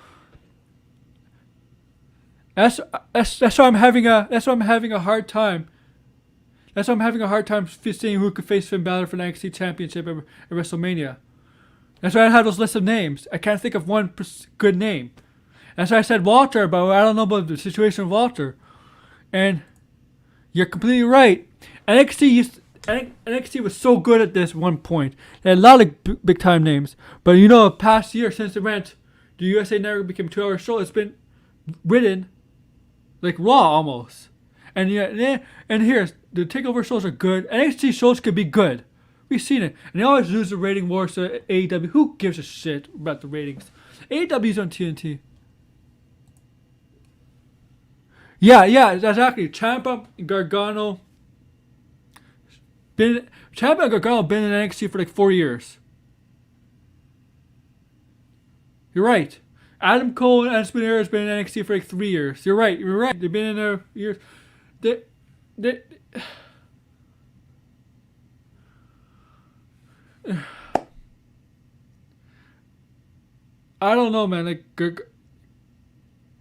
That's why I'm having a hard time. That's why I'm having a hard time seeing who could face Finn Balor for the NXT Championship at WrestleMania. That's why I have those lists of names. I can't think of one good name. That's why I said Walter, but I don't know about the situation of Walter. And you're completely right. NXT was so good at this one point. They had a lot of big time names. But you know, past year since it went, the USA Network became a 2-hour show, it's been written like Raw almost. And here's the takeover shows are good. NXT shows could be good. We've seen it. And they always lose the rating wars to AEW. Who gives a shit about the ratings? AEW's on TNT. Yeah, exactly. Ciampa and Gargano. Ciampa and Gargano have been in NXT for like 4 years. You're right. Adam Cole and Espadero has been in NXT for like 3 years. You're right. They've been in there years. I don't know, man. Like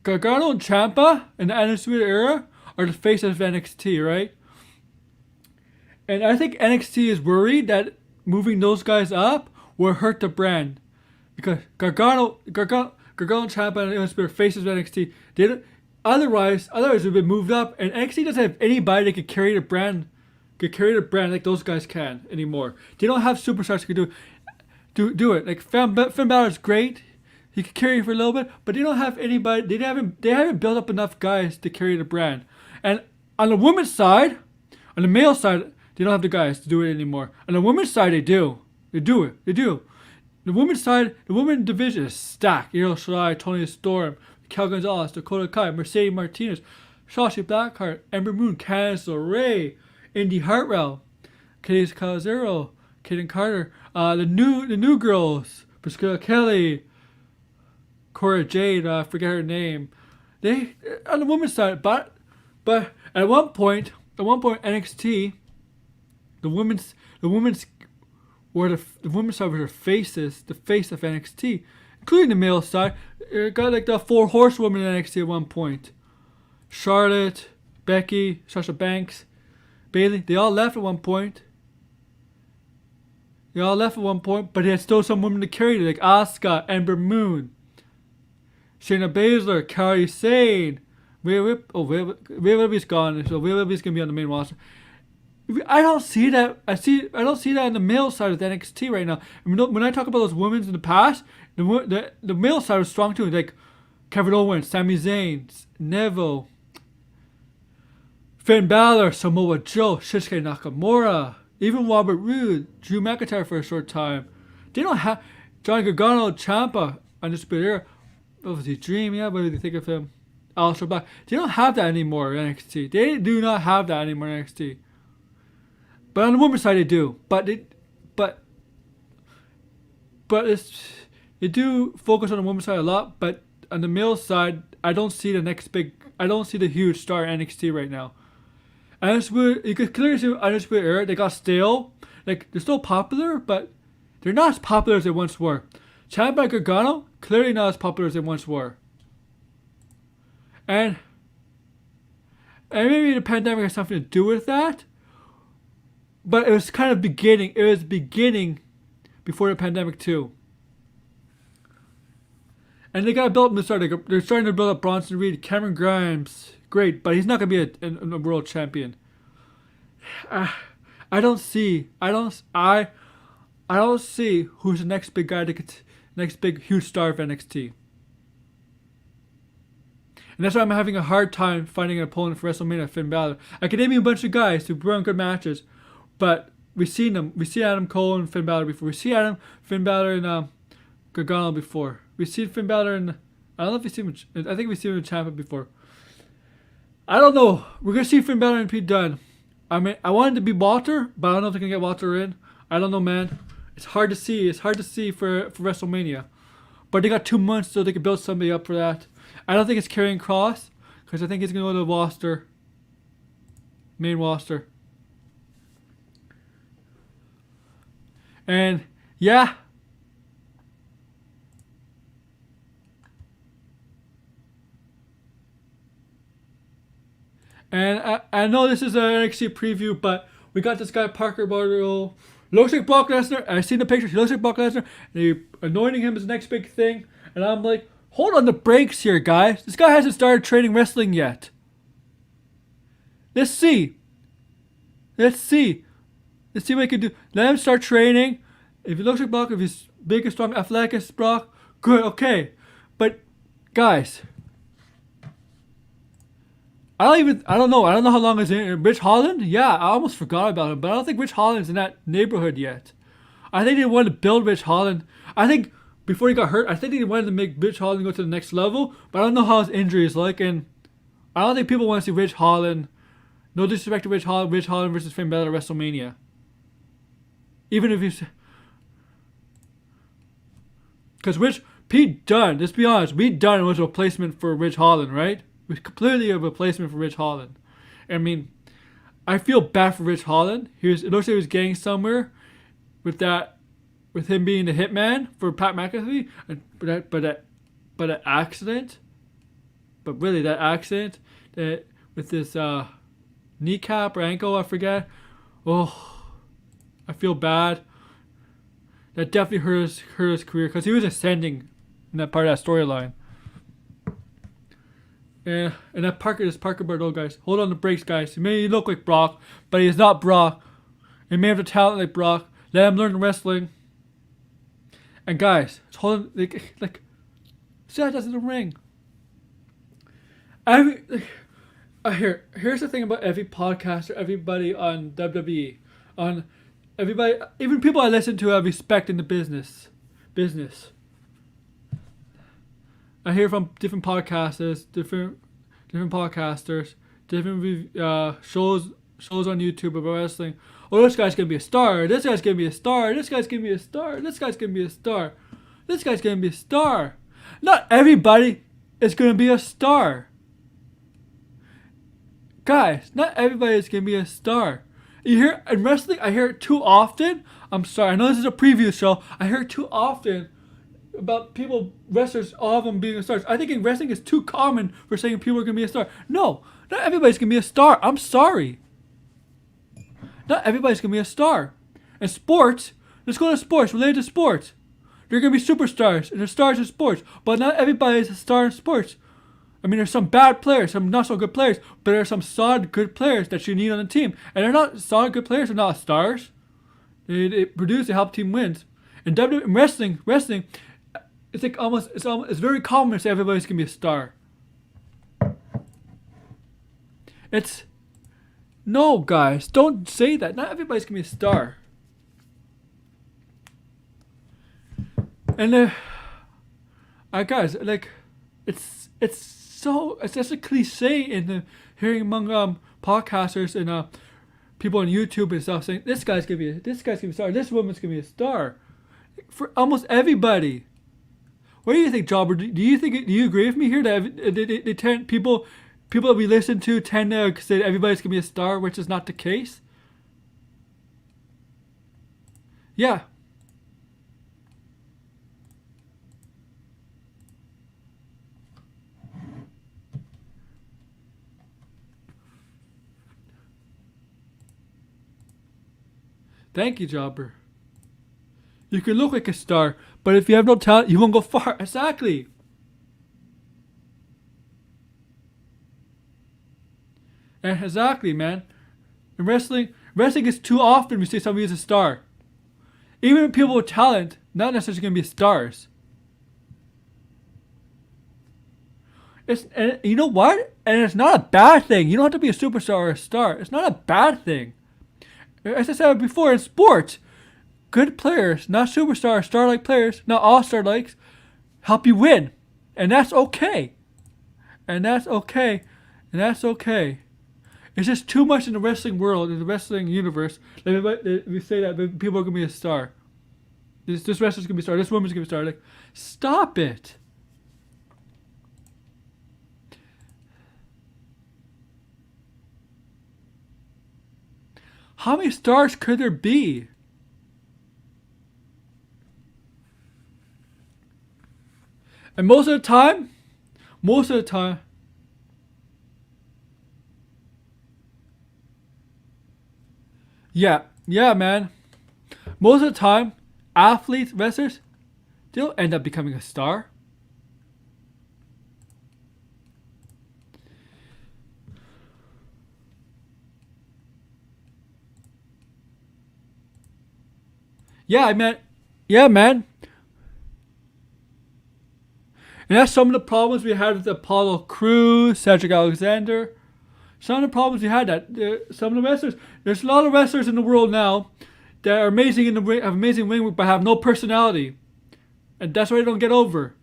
Gargano and Ciampa in the Undisputed Era are the face of NXT, right? And I think NXT is worried that moving those guys up will hurt the brand. Because Gargano and Ciampa and Undisputed faces of NXT. Otherwise it would have been moved up. And NXT doesn't have anybody that could carry the brand like those guys can anymore. They don't have superstars who can do it. Like Finn Balor's great. He could carry it for a little bit, but they don't have anybody. They haven't built up enough guys to carry the brand. And on the women's side, on the male side, they don't have the guys to do it anymore. On the women's side, they do. They do. The women's side, the women's division is stacked. Io Shirai, Toni Storm, Kel Gonzalez, Dakota Kai, Mercedes Martinez, Shotzi Blackheart, Ember Moon, Candice LeRae, Indy Hartwell, Katie Calzero, Kaden Carter, the new girls, Priscilla Kelly, Cora Jade, I forget her name. They on the women's side, but at one point NXT, the women's were the women's side were the face of NXT, including the male side. It got like the 4 horsewomen in NXT at one point. Charlotte, Becky, Sasha Banks, Bayley, they all left at one point. But they had still some women to carry, like Asuka, Ember Moon, Shayna Baszler, Kairi Sane, Rhea Ripley's gone, so Rhea Ripley's gonna be on the main roster. I don't see that. I don't see that on the male side of the NXT right now. When I talk about those women in the past, the male side was strong too, like Kevin Owens, Sami Zayn, Neville, Finn Balor, Samoa Joe, Shinsuke Nakamura, even Robert Roode, Drew McIntyre for a short time. They don't have Johnny Gargano, Ciampa, Undisputed Era. What was he, Dream? Yeah, what did you think of him? Aleister Black. They don't have that anymore in NXT. They do not have that anymore in NXT. But on the women's side, they do. But they do focus on the women's side a lot. But on the male side, I don't see the huge star in NXT right now. You could clearly see Undisputed Era. They got stale. Like, they're still popular, but they're not as popular as they once were. Ciampa and Gargano, clearly not as popular as they once were. And maybe the pandemic has something to do with that. But it was kind of beginning. It was beginning before the pandemic too. And they got to build up the start. They're starting to build up Bronson Reed, Cameron Grimes. Great, but he's not going to be a world champion. I don't see who's the next big guy next big huge star of NXT. And that's why I'm having a hard time finding an opponent for WrestleMania, Finn Balor. I could name you a bunch of guys who run good matches, but we've seen them. We see Adam Cole and Finn Balor before. We see Finn Balor and Gargano before. We've seen Finn Balor and I don't know if we've seen him. I think we've seen him in Ciampa before. I don't know. We're gonna see Finn Balor and Pete Dunne. I mean, I wanted to be Walter, but I don't know if they can get Walter in. I don't know, man. It's hard to see. It's hard to see for WrestleMania. But they got 2 months so they can build somebody up for that. I don't think it's Karrion Kross, because I think he's going to go to the roster. Main roster. And, yeah. And I know this is an NXT preview, but we got this guy, Parker Barlow. Looks like Brock Lesnar. I've seen the pictures. He looks like Brock Lesnar. And they're anointing him as the next big thing. And I'm like, hold on the brakes here, guys. This guy hasn't started training wrestling yet. Let's see. Let's see what he can do. Let him start training. If he looks like Brock, if he's big and strong, athletic as Brock, good, okay. But, guys, I don't know how long is in Rich Holland? Yeah, I almost forgot about him, but I don't think Rich Holland's in that neighborhood yet. I think they wanted to build Rich Holland. I think before he got hurt, I think they wanted to make Rich Holland go to the next level, but I don't know how his injury is like, and I don't think people want to see Rich Holland. No disrespect to Rich Holland versus Finn Balor at WrestleMania. Even if he's, because Pete Dunne, let's be honest, Pete Dunne was a replacement for Rich Holland, right? It was completely a replacement for Rich Holland. I mean, I feel bad for Rich Holland. It looks like he was getting somewhere with him being the hitman for Pat McAfee, but an accident. But really, that accident with this kneecap or ankle, I forget. Oh, I feel bad. That definitely hurt his career because he was ascending in that part of that storyline. Yeah, and that Parker Bordeaux, guys. Hold on the brakes, guys. He may look like Brock, but he is not Brock. He may have the talent like Brock. Let him learn wrestling. And guys, hold on, like, see how he does in the ring. Here's the thing about every podcaster, everybody on WWE, on everybody, even people I listen to, I respect in the business. I hear from different podcasters, different podcasters, different shows on YouTube about wrestling. Oh, this guy's gonna be a star. This guy's gonna be a star. This guy's gonna be a star. This guy's gonna be a star. This guy's gonna be a star. Not everybody is gonna be a star. Guys, not everybody is gonna be a star. You hear in wrestling, I hear it too often. I'm sorry, I know this is a preview show. I hear it too often about wrestlers, all of them being stars. I think in wrestling it's too common for saying people are gonna be a star. No, not everybody's gonna be a star. I'm sorry. Not everybody's gonna be a star. In sports, let's go to sports, related to sports. There are gonna be superstars and there's stars in sports, but not everybody is a star in sports. I mean, there's some bad players, some not so good players, but there are some solid good players that you need on the team. And they're not solid good players, they're not stars. They produce, they help team wins. In wrestling, it's like it's very common to say everybody's gonna be a star. No, guys, don't say that. Not everybody's gonna be a star. And guys, like, it's such a cliche in the hearing among podcasters and people on YouTube and stuff saying this guy's gonna be a star, this woman's gonna be a star, for almost everybody. What do you think, Jobber? Do you agree with me here that they tend people that we listen to tend to say everybody's gonna be a star, which is not the case? Yeah. Thank you, Jobber. You can look like a star, but if you have no talent, you won't go far. Exactly. Exactly, man. In wrestling is too often we say somebody is a star. Even people with talent, not necessarily going to be stars. And you know what? And it's not a bad thing. You don't have to be a superstar or a star. It's not a bad thing. As I said before, in sports, good players, not superstar, star-like players, not all star-likes, help you win. And that's okay. It's just too much in the wrestling world, in the wrestling universe, that we say that people are going to be a star. This wrestler's going to be a star. This woman's going to be a star. Like, stop it. How many stars could there be? And most of the time, yeah, man. Most of the time, athletes, wrestlers, they'll end up becoming a star. Yeah, man. And that's some of the problems we had with Apollo Crews, Cedric Alexander. Some of the problems we had some of the wrestlers. There's a lot of wrestlers in the world now that are amazing in the ring, have amazing ring work, but have no personality, and that's why they don't get over.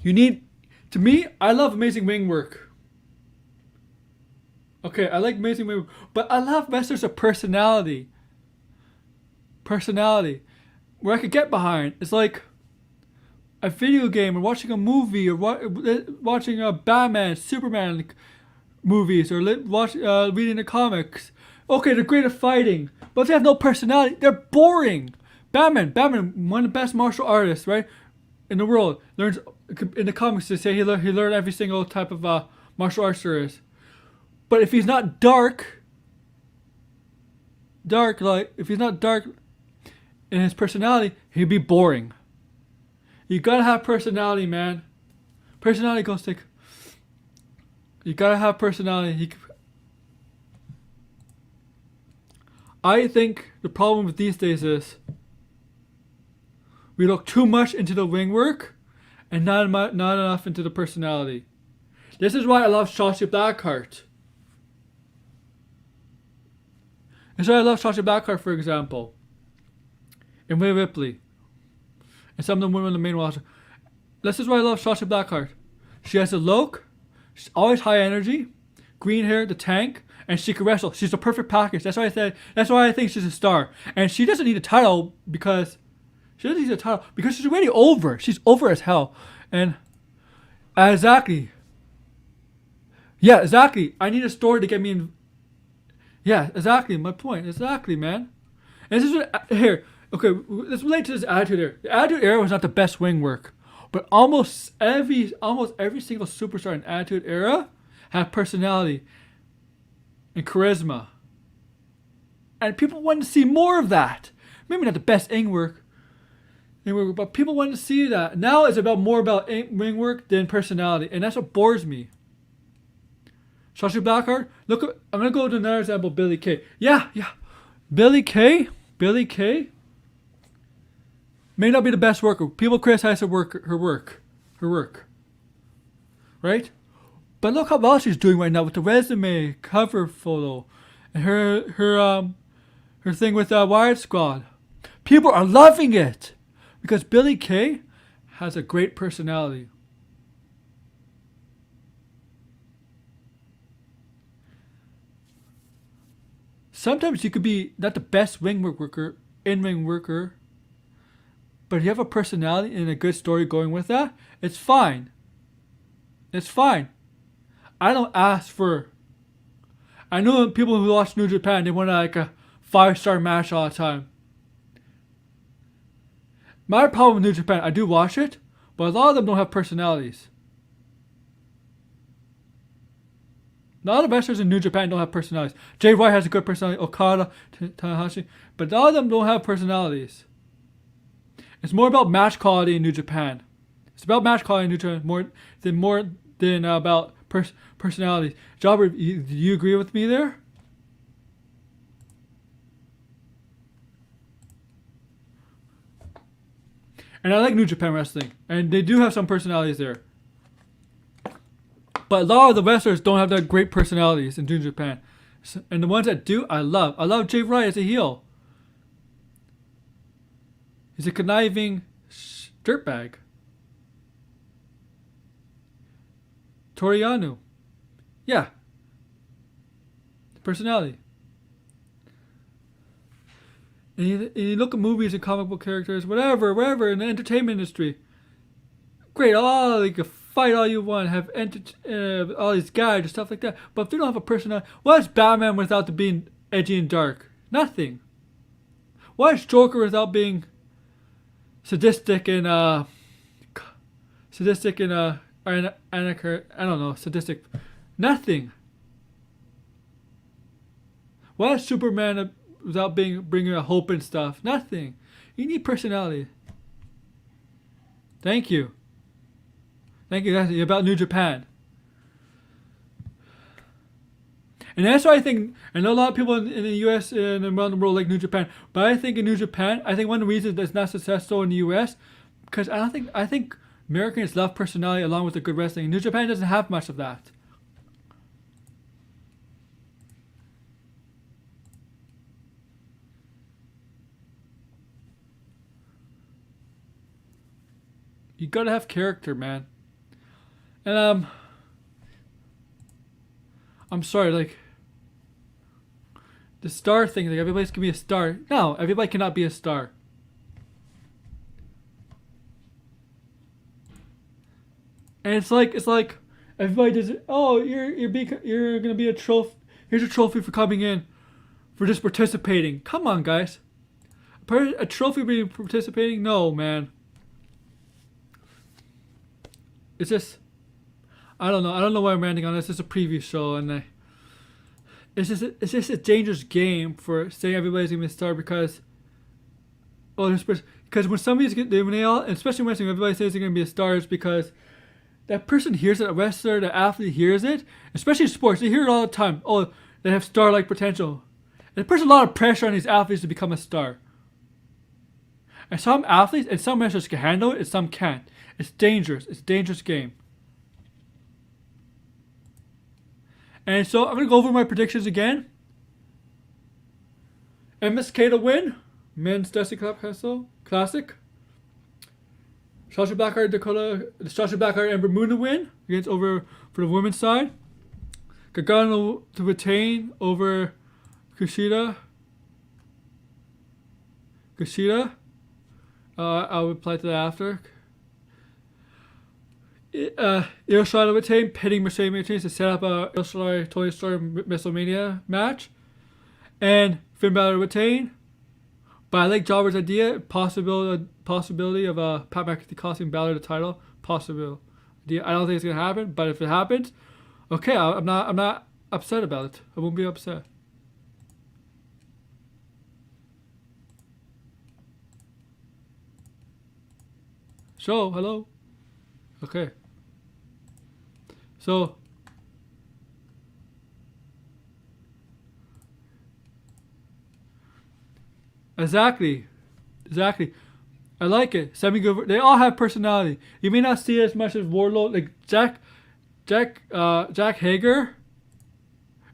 To me, I love amazing ring work. Okay, I like amazing ring work, but I love wrestlers with personality. Where I could get behind. It's like a video game or watching a movie or watching a Batman, Superman movies or reading the comics. Okay, they're great at fighting, but they have no personality. They're boring. Batman, one of the best martial artists, right, in the world. Learns in the comics they say he learned every single type of martial arts there is. But if he's not dark, like if he's not dark in his personality, he'd be boring. You gotta have personality, man. Personality goes thick. You gotta have personality. I think the problem with these days is we look too much into the wing work and not enough into the personality. This is why I love Shotzi Blackheart. This is why I love Shotzi Blackheart, for example. And Rhea Ripley. And some of the women in the main roster. This is why I love Shotzi Blackheart. She has a look. She's always high energy. Green hair, the tank. And she can wrestle. She's a perfect package. That's why I said. That's why I think she's a star. And she doesn't need a title because she's already over. She's over as hell. And exactly. Yeah, exactly. I need a story to get me in. Yeah, exactly. My point. Exactly, man. And this is what here. Okay, let's relate to this Attitude Era. The Attitude Era was not the best wing work, but almost every single superstar in Attitude Era had personality and charisma, and people wanted to see more of that. Maybe not the best wing work, but people wanted to see that. Now it's more about wing work than personality, and that's what bores me. Shotzi Blackheart. I'm gonna go to another example. Billie Kay. Yeah. Billie Kay may not be the best worker. People criticize her work, right? But look how well she's doing right now with the resume, cover photo, and her thing with Wired Squad. People are loving it because Billie Kay has a great personality. Sometimes you could be not the best in-ring worker, but if you have a personality and a good story going with that, it's fine. It's fine. I don't ask for. I know people who watch New Japan, they want like a 5-star match all the time. My problem with New Japan, I do watch it, but a lot of them don't have personalities. A lot of wrestlers in New Japan don't have personalities. Jay White has a good personality, Okada, Tanahashi, but a lot of them don't have personalities. It's more about match quality in New Japan. It's about match quality in New Japan more than about personalities. Jobber, do you agree with me there? And I like New Japan wrestling, and they do have some personalities there. But a lot of the wrestlers don't have that great personalities in New Japan. And the ones that do, I love. I love Jay White as a heel. He's a conniving dirtbag. Toriano. Yeah. Personality. And you look at movies and comic book characters, whatever, in the entertainment industry. Great, you can fight all you want, have all these guys and stuff like that. But if they don't have a personality, what is Batman without being edgy and dark? Nothing. What is Joker without being sadistic and sadistic? Nothing. What is Superman without bringing a hope and stuff? Nothing. You need personality. Thank you. That's about New Japan. And that's why I think, I know a lot of people in the US and around the world like New Japan, but I think in New Japan, I think one of the reasons that's not successful in the US, because I think Americans love personality along with the good wrestling. New Japan doesn't have much of that. You gotta have character, man. And I'm sorry, like the star thing, like everybody's gonna be a star. No, everybody cannot be a star. And it's like everybody does it. Oh, you're gonna be a trophy. Here's a trophy for coming in, for just participating. Come on, guys. a trophy being participating? No, man. It's just, I don't know. I don't know why I'm ranting on this. It's a preview show, and it's just a dangerous game for saying everybody's gonna be a star because, because when somebody's when they all, especially when everybody says they're gonna be a star, is because that person hears it. A wrestler, the athlete hears it, especially in sports. They hear it all the time. Oh, they have star-like potential. And it puts a lot of pressure on these athletes to become a star. And some athletes and some wrestlers can handle it, and some can't. It's dangerous. It's a dangerous game. And so I'm going to go over my predictions again. MSK to win. Men's Destiny Club Classic. Sasha Blackheart Ember Moon to win against over for the women's side. Gargano to retain over Kushida. I'll reply to that after. Io Shirai to retain, pitting Mercedes Martinez to set up a Io Shirai Tony Storm WrestleMania match. And Finn Balor to retain. But I like Jobber's idea, possibility of Pat McAfee costing Balor the title. Possibility. I don't think it's gonna happen, but if it happens, okay, I'm not upset about it. I won't be upset. So, hello. Okay. So, exactly. I like it. They all have personality. You may not see it as much as Wardlow, like Jack Hager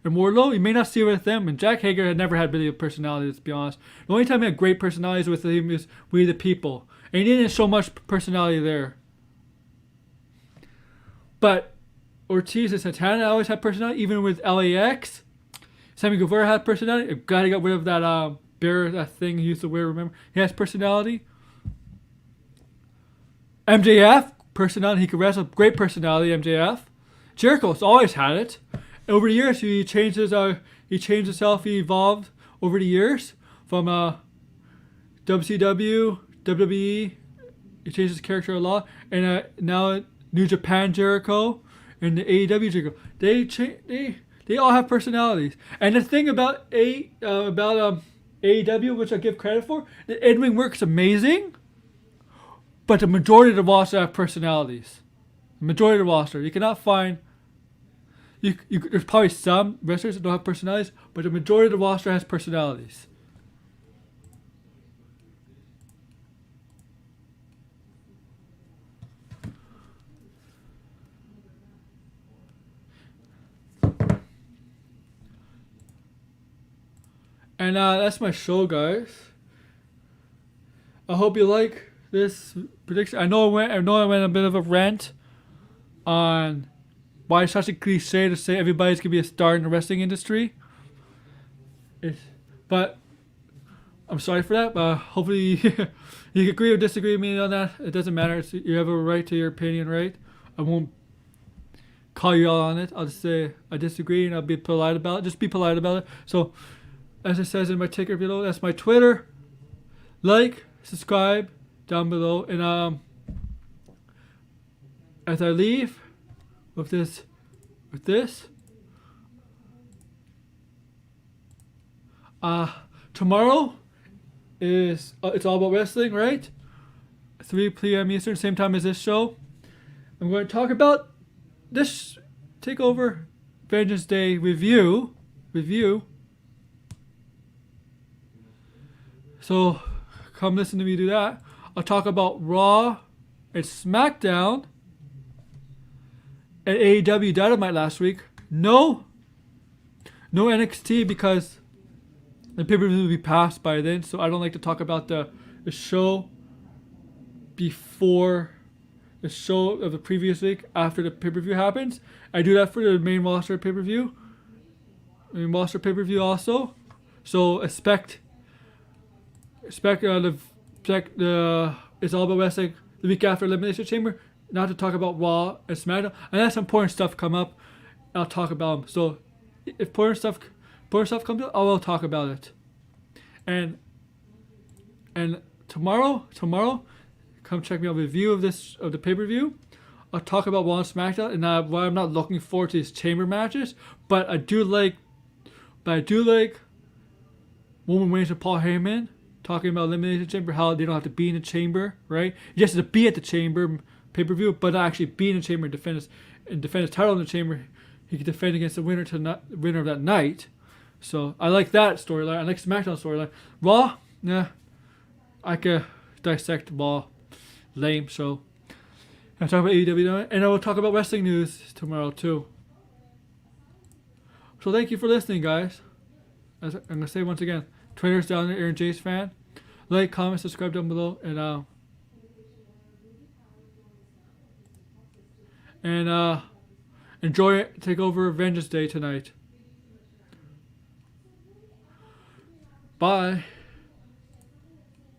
and Wardlow. You may not see it with them. And Jack Hager had never had really a personality. Let's be honest. The only time he had great personalities with him is We the People, and he didn't show much personality there. But Ortiz and Santana always had personality, even with LAX. Sammy Guevara had personality. I'm glad he got rid of that that thing he used to wear, remember? He has personality. MJF, personality. He could wrestle. Great personality, MJF. Jericho's always had it. Over the years, he changed himself. He evolved over the years from WCW, WWE. He changed his character a lot, and now New Japan Jericho and the AEW Jericho. They all have personalities. And the thing about AEW, which I give credit for, the in-ring work's amazing, but the majority of the roster have personalities. The majority of the roster. You cannot find... there's probably some wrestlers that don't have personalities, but the majority of the roster has personalities. And that's my show, guys. I hope you like this prediction. I know I went a bit of a rant on why it's such a cliche to say everybody's gonna be a star in the wrestling industry. But I'm sorry for that. But hopefully you can agree or disagree with me on that. It doesn't matter. You have a right to your opinion, right? I won't call you out on it. I'll just say I disagree and I'll be polite about it. Just be polite about it. So, as it says in my ticker below, that's my Twitter. Like, subscribe down below, and as I leave with this, tomorrow is it's all about wrestling, right? 3 p.m. Eastern, same time as this show. I'm going to talk about this Takeover Vengeance Day review. So, come listen to me do that. I'll talk about Raw and SmackDown and AEW Dynamite last week. No NXT because the pay-per-view will be passed by then. So I don't like to talk about the show before the show of the previous week after the pay-per-view happens. I do that for the main roster pay-per-view. Main roster pay-per-view also. So expect the it's all about wrestling the week after Elimination Chamber. Not to talk about Raw and SmackDown. Unless some important stuff come up, I'll talk about them. So if important stuff comes up, I will talk about it. And And tomorrow, come check me out with a review of the pay-per-view. I'll talk about Raw and SmackDown, and why I'm not looking forward to these chamber matches, but I do like Roman Reigns and Paul Heyman talking about Elimination Chamber, how they don't have to be in the chamber, right? You just have to be at the chamber pay-per-view, but not actually be in the chamber and defend his title in the chamber. He can defend against the winner of that night. So I like that storyline. I like SmackDown storyline. Raw, nah, I could dissect Raw, lame. So I'll talk about AEW, and I will talk about wrestling news tomorrow too. So thank you for listening, guys. As I'm gonna say once again, Twitter's down there, Aaron Jace fan. Like, comment, subscribe down below, and enjoy Takeover Vengeance Day tonight. Bye.